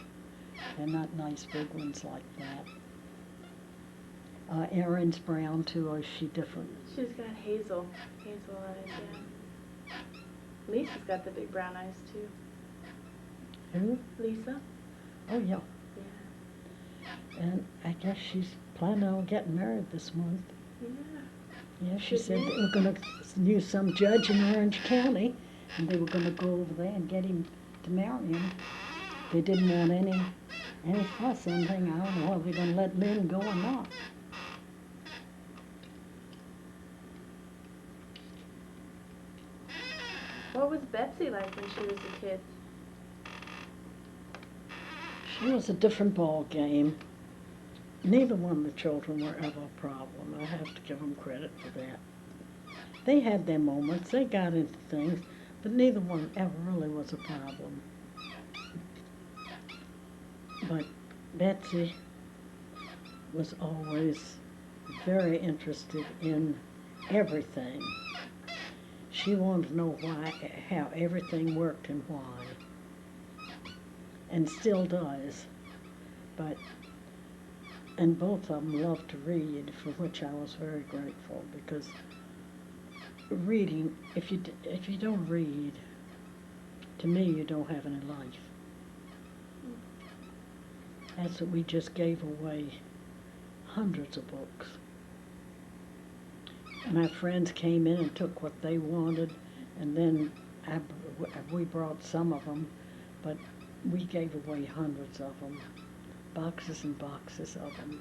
They're not nice big ones like that. Erin's brown too, or is she different? She's got hazel eyes, yeah. Lisa's got the big brown eyes too. Who? Lisa? Oh, yeah. Yeah. And I guess she's planning on getting married this month. Yeah. Yeah, she Good said news. they were gonna use some judge in Orange County, and they were gonna go over there and get him to marry him. They didn't want any fuss or anything. I don't know whether they're gonna let Lynn go or not. What was Betsy like when she was a kid? She was a different ball game. Neither one of the children were ever a problem. I have to give them credit for that. They had their moments. They got into things, but neither one ever really was a problem. But Betsy was always very interested in everything. She wanted to know how everything worked and why, and still does. And both of them loved to read, for which I was very grateful, because reading, if you don't read, to me, you don't have any life. That's what we just gave away hundreds of books. My friends came in and took what they wanted, and then we brought some of them, but we gave away hundreds of them, boxes and boxes of them.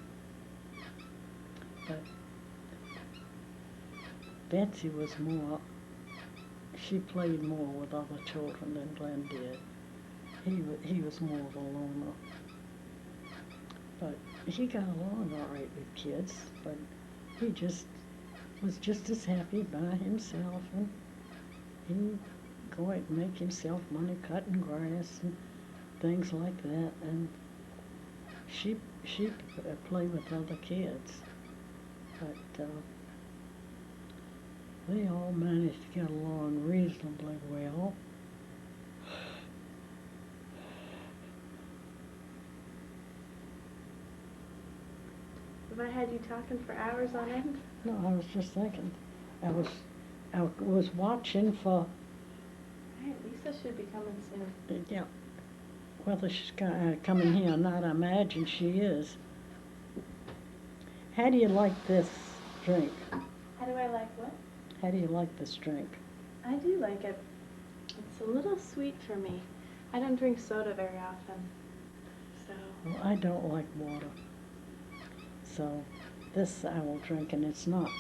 But Betsy was she played more with other children than Glenn did. He was more of a loner. But he got along all right with kids, but he was just as happy by himself, and he'd go out and make himself money cutting grass and things like that, and she played with other kids, but they all managed to get along reasonably well. Have I had you talking for hours on end? No, I was just thinking, I was watching for, Right, Lisa should be coming soon. yeah, whether she's coming here or not. I imagine she is. How do you like this drink? How do I like what? How do you like this drink? I do like it. It's a little sweet for me. I don't drink soda very often, so. Well, I don't like water. So this I will drink, and it's not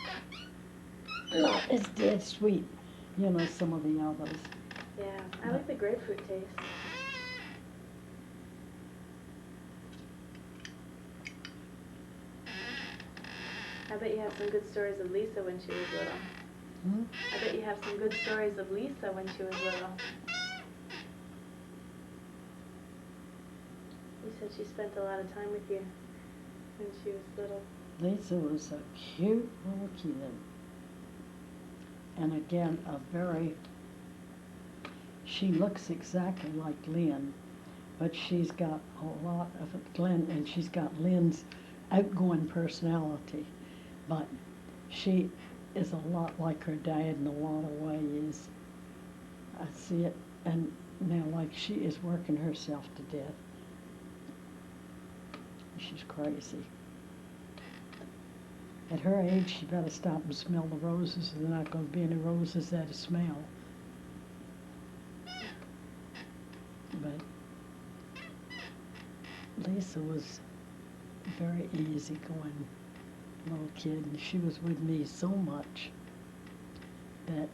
as dead sweet, some of the others. Yeah, I like the grapefruit taste. I bet you have some good stories of Lisa when she was little. Hmm? I bet you have some good stories of Lisa when she was little. You said she spent a lot of time with you when she was little. Lisa was a cute little kid. And again, she looks exactly like Lynn, but she's got a lot of Glenn, and she's got Lynn's outgoing personality. But she is a lot like her dad in a lot of ways. I see it, and now like she is working herself to death. She's crazy. At her age, she better stop and smell the roses. There are not going to be any roses there to smell. But Lisa was a very easygoing little kid, and she was with me so much that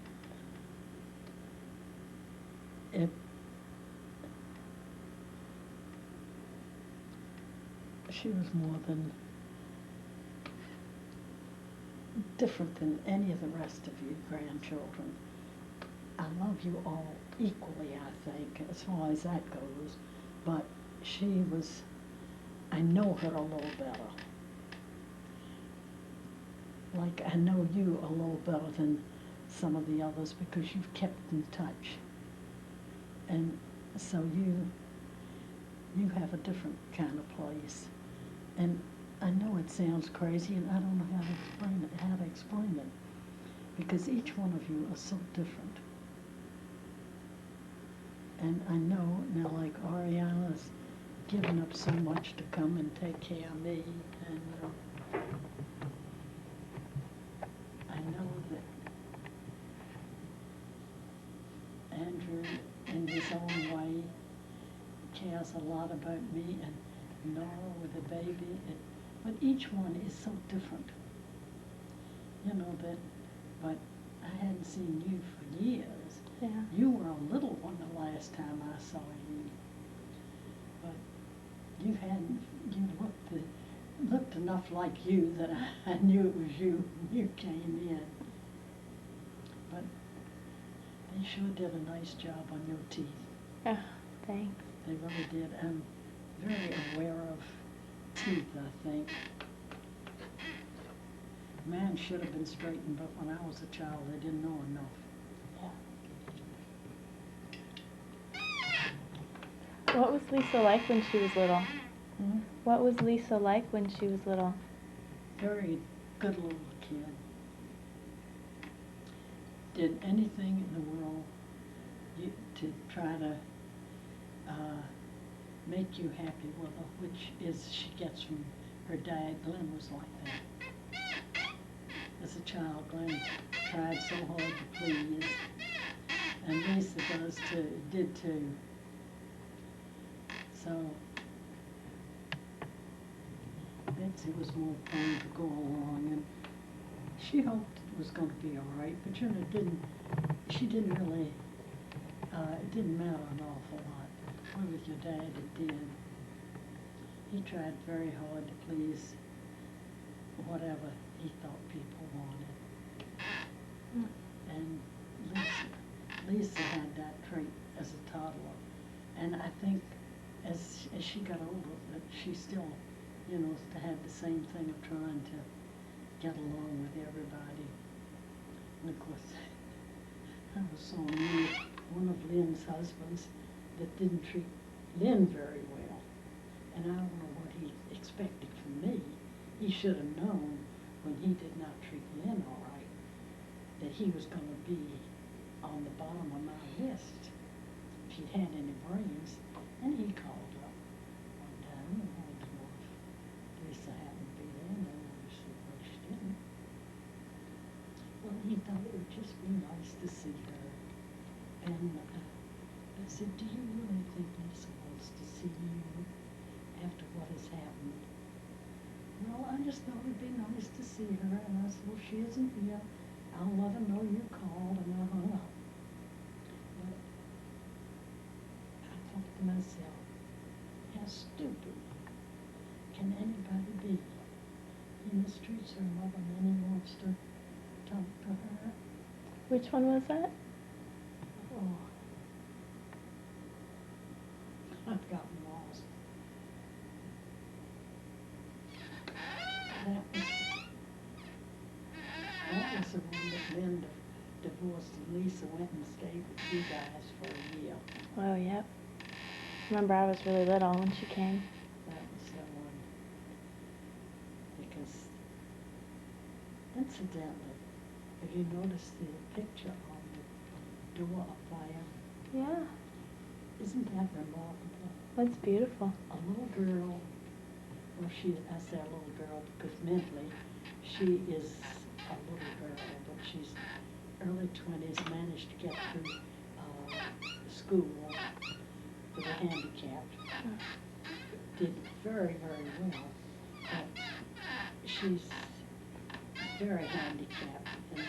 she was more than different than any of the rest of you grandchildren. I love you all equally, I think, as far as that goes, but I know her a little better. Like, I know you a little better than some of the others because you've kept in touch. And so you have a different kind of place. And I know it sounds crazy, and I don't know how to explain it, because each one of you are so different. And I know now, like Ariana's given up so much to come and take care of me, and I know that Andrew, in his own way, cares a lot about me, and Nora with the baby, but each one is so different. You know that, but I hadn't seen you for years. Yeah. You were a little one the last time I saw you, but you looked enough like you that I knew it was you when you came in. But they sure did a nice job on your teeth. Oh, thanks. They really did. I'm very aware of teeth, I think. Man should have been straightened, but when I was a child, they didn't know enough. What was Lisa like when she was little? Hmm? What was Lisa like when she was little? Very good little kid. Did anything in the world to try to make you happy with her, which is she gets from her dad. Glenn was like that. As a child, Glenn tried so hard to please, and Lisa did too. So Betsy was more prone to go along, and she hoped it was going to be all right, but you know, she didn't really, it didn't matter an awful lot. Well, with your dad, it did. He tried very hard to please whatever he thought people wanted. Mm. And Lisa had that trait as a toddler. And I think as she got older, that she still, you know, had the same thing of trying to get along with everybody. And of course, I was so near one of Lynn's husbands that didn't treat Lynn very well. And I don't know what he expected from me. He should have known when he did not treat Lynn all right, that he was going to be on the bottom of my list if he'd had any brains. And he called up one time and wanted to know if Lisa happened to be there, and I said, well, she didn't. Well, he thought it would just be nice to see her. And I said, do you really think Lisa wants to see you after what has happened? Well, I just thought it'd be nice to see her. And I said, well, she isn't here. I'll let her know you called, and I hung up. But I thought to myself, how stupid can anybody be? He mistreats her mother, and then he wants to talk to her. Which one was that? Oh, I've gotten lost. That was the one that Lynn divorced, and Lisa went and stayed with you guys for a year. Oh, yep. Remember, I was really little when she came. That was the one. Because, incidentally, have you noticed the picture on the door up there? Yeah. Isn't that remarkable? That's beautiful. A little girl, well, I say a little girl because mentally she is a little girl, but she's early 20s, managed to get through school with a handicap. Did very, very well, but she's very handicapped, and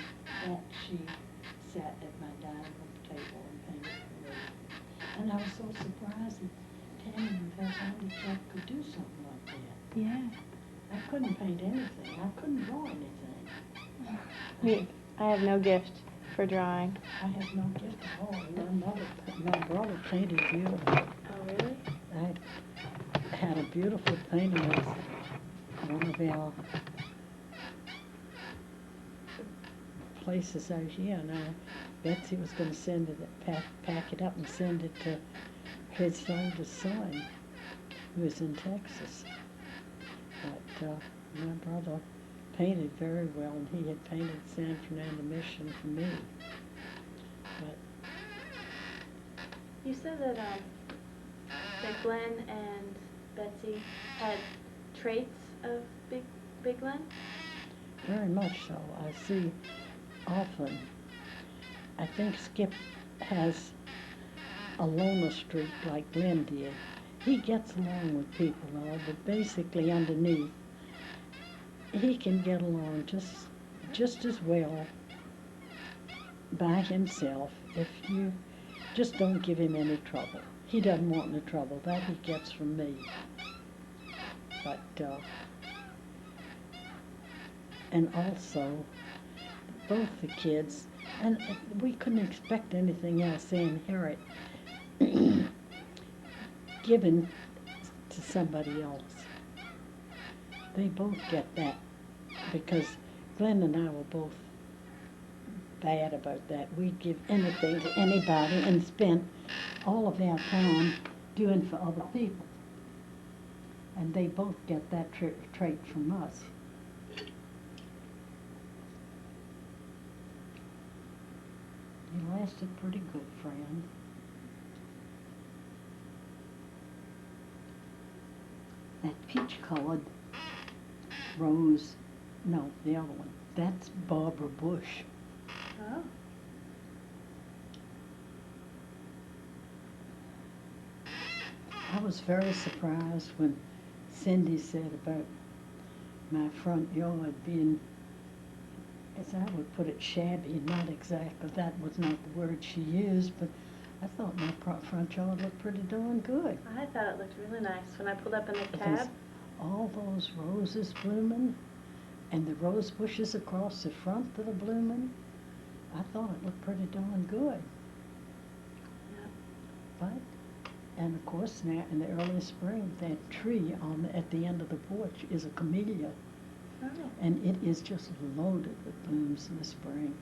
that she sat at my dining room table and painted for me. And I was so surprised that Tammy with her handicap could do something like that. Yeah. I couldn't paint anything. I couldn't draw anything. I have no gift for drawing. I have no gift at all. My brother painted beautiful. Oh, really? I had a beautiful painting of one of our places out here, and Betsy was going to send it, pack it up and send it to his youngest son, who is in Texas. But my brother painted very well, and he had painted San Fernando Mission for me. But You said that Glenn and Betsy had traits of Big Glenn? Very much so. I see often. I think Skip has a loner streak like Glenn did. He gets along with people though, but basically underneath, he can get along just as well by himself if you just don't give him any trouble. He doesn't want any trouble. That he gets from me. But, and also, both the kids, and we couldn't expect anything else. They inherit given to somebody else. They both get that because Glenn and I were both bad about that. We'd give anything to anybody and spend all of our time doing for other people. And they both get that trait from us. You lasted pretty good, friend. That peach-colored rose, no, the other one, that's Barbara Bush. Oh. I was very surprised when Cindy said about my front yard being, as I would put it, shabby, not exactly, that was not the word she used, but I thought my front yard looked pretty darn good. I thought it looked really nice when I pulled up in the Because cab. all those roses blooming and the rose bushes across the front that are blooming, I thought it looked pretty darn good. Yeah. But, and of course now in the early spring, that tree at the end of the porch is a camellia. Oh. And it is just loaded with blooms in the spring.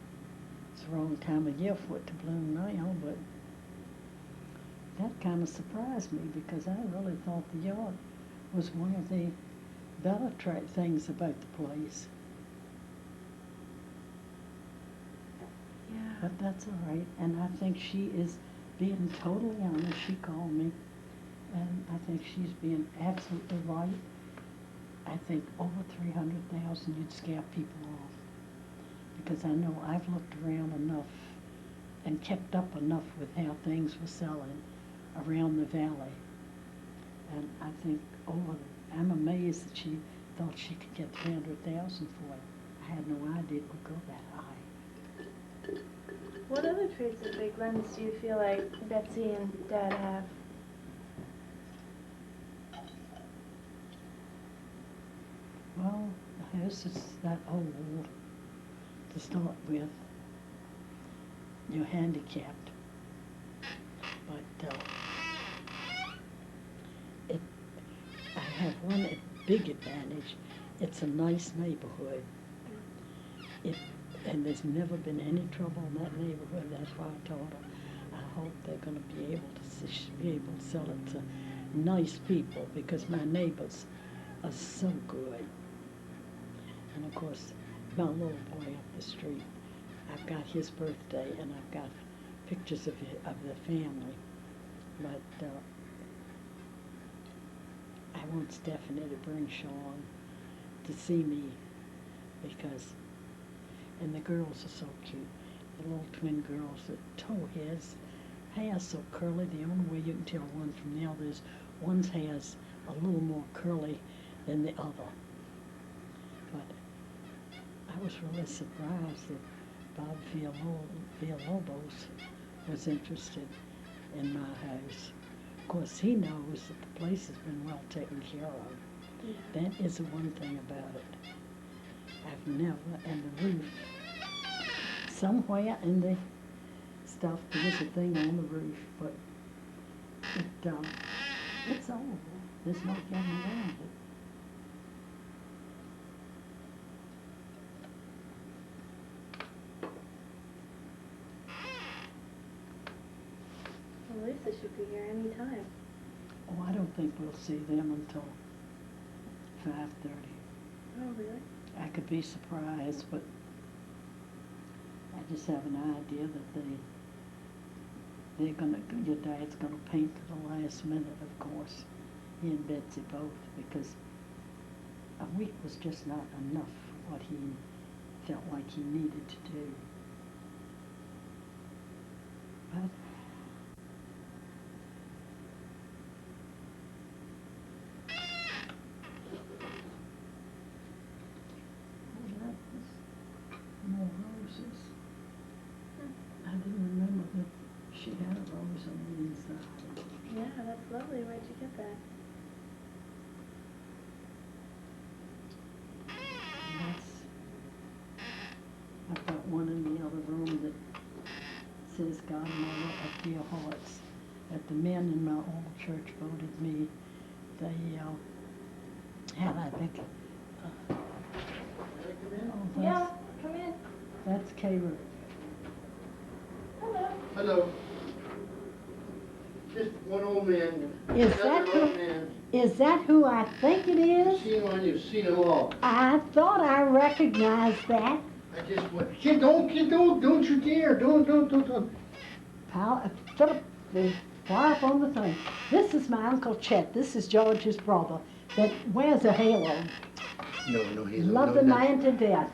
It's the wrong time of year for it to bloom now, but that kind of surprised me because I really thought the yard was one of the better things about the place. Yeah. But that's all right, and I think she is being totally honest. She called me, and I think she's being absolutely right. I think over 300,000 you'd scare people off. Because I know I've looked around enough and kept up enough with how things were selling around the valley. And I think I'm amazed that she thought she could get 300,000 for it. I had no idea it would go that high. What other traits of Big Glenn's do you feel like Betsy and Dad have? Well, the house is that old to start with. You're handicapped. But I have one big advantage. It's a nice neighborhood. And there's never been any trouble in that neighborhood. That's why I told her, I hope they're going to be able to sell it to nice people because my neighbors are so good. And of course, my little boy up the street, I've got his birthday and I've got pictures of the family. But I want Stephanie to bring Sean to see me because, and the girls are so cute. The little twin girls, the towheads, hair so curly. The only way you can tell one from the other is one's hair's a little more curly than the other. But I was really surprised that Bob Villalobos was interested in my house. Of course, he knows that the place has been well taken care of. Yeah. That is the one thing about it. I've never, and the roof, somewhere in the stuff, there's a thing on the roof, but it's old. There's no getting around it. Well, Lisa should be here any time. Oh, I don't think we'll see them until 5:30. Oh, really? I could be surprised, but I just have an idea that your dad's gonna paint to the last minute, of course. He and Betsy both, because a week was just not enough for what he felt like he needed to do. But more roses. I didn't remember that she had a rose on the inside. Yeah, that's lovely. Where'd you get that? And that's, I've got one in the other room that says God, Mother of Dear Hearts. That the men in my old church voted me. They had, I think, oh, Yeah, come in. that's Caleb. Hello. Hello. Just one old man. Is Another that old who- man. Is that who I think it is? You've seen them all. I thought I recognized that. I just went, kid, don't you dare, don't. Philip, fly up on the thing. This is my Uncle Chet. This is George's brother that wears a halo. No, he's Love the man to death.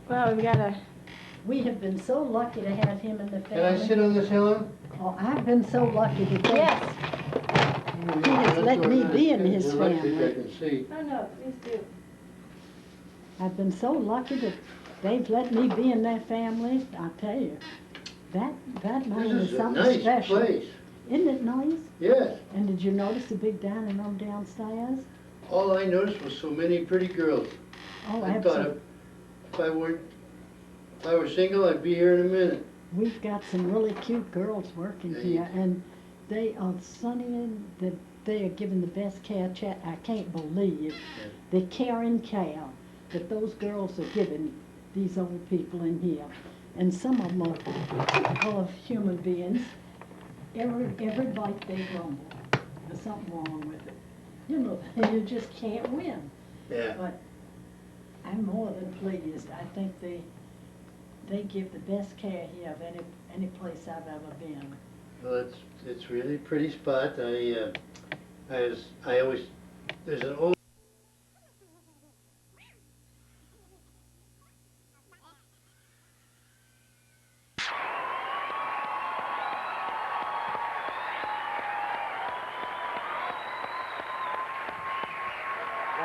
Well, we've got a. We have been so lucky to have him in the Can I sit family. on this, Helen? Oh, I've been so lucky to think Yes. he has let me be in his I family. can see. Oh no, please do. I've been so lucky that they've let me be in their family. I tell you, that man This is is a something nice special. place. Isn't it nice? Yes. And did you notice the big dining room downstairs? All I noticed was so many pretty girls. Oh, I thought absolutely. if I were single, I'd be here in a minute. We've got some really cute girls working Yeah, here, and they are sunny and they are giving the best care. I can't believe the caring care that those girls are giving these old people in here. And some of them are typical of human beings. Every bite they grumble. There's something wrong with it. You know, you just can't win. Yeah. But I'm more than pleased. I think they give the best care here of any place I've ever been. Well, it's really a pretty spot. I always, there's an old.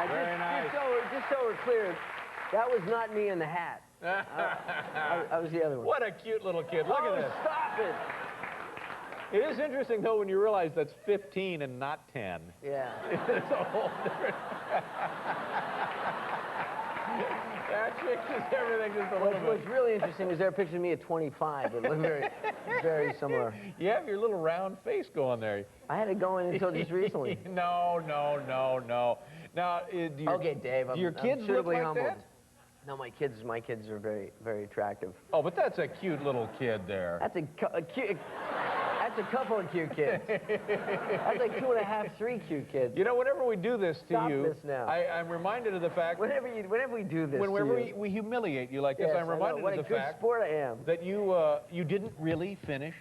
Very nice. Just so we're clear, that was not me in the hat. I was the other one. What a cute little kid. Look at this. Stop it! It is interesting, though, when you realize that's 15 and not 10. Yeah. It's a whole different... That fixes everything just a little bit. What's really interesting is their picture of me at 25. It looked very similar. You have your little round face going there. I had it going until just recently. No. Now, Okay, Dave, do your I'm kids look suitably like humbled. that? No, my kids are very, very attractive. Oh, but that's a cute little kid there. That's that's a couple of cute kids. That's like 2.5, 3 cute kids. You know, whenever we do this to Stop you, this now. I'm reminded of the fact Whenever we do this whenever to you. we humiliate you like this, Yes, I'm I know. reminded What of a the good fact sport I am. that you didn't really finish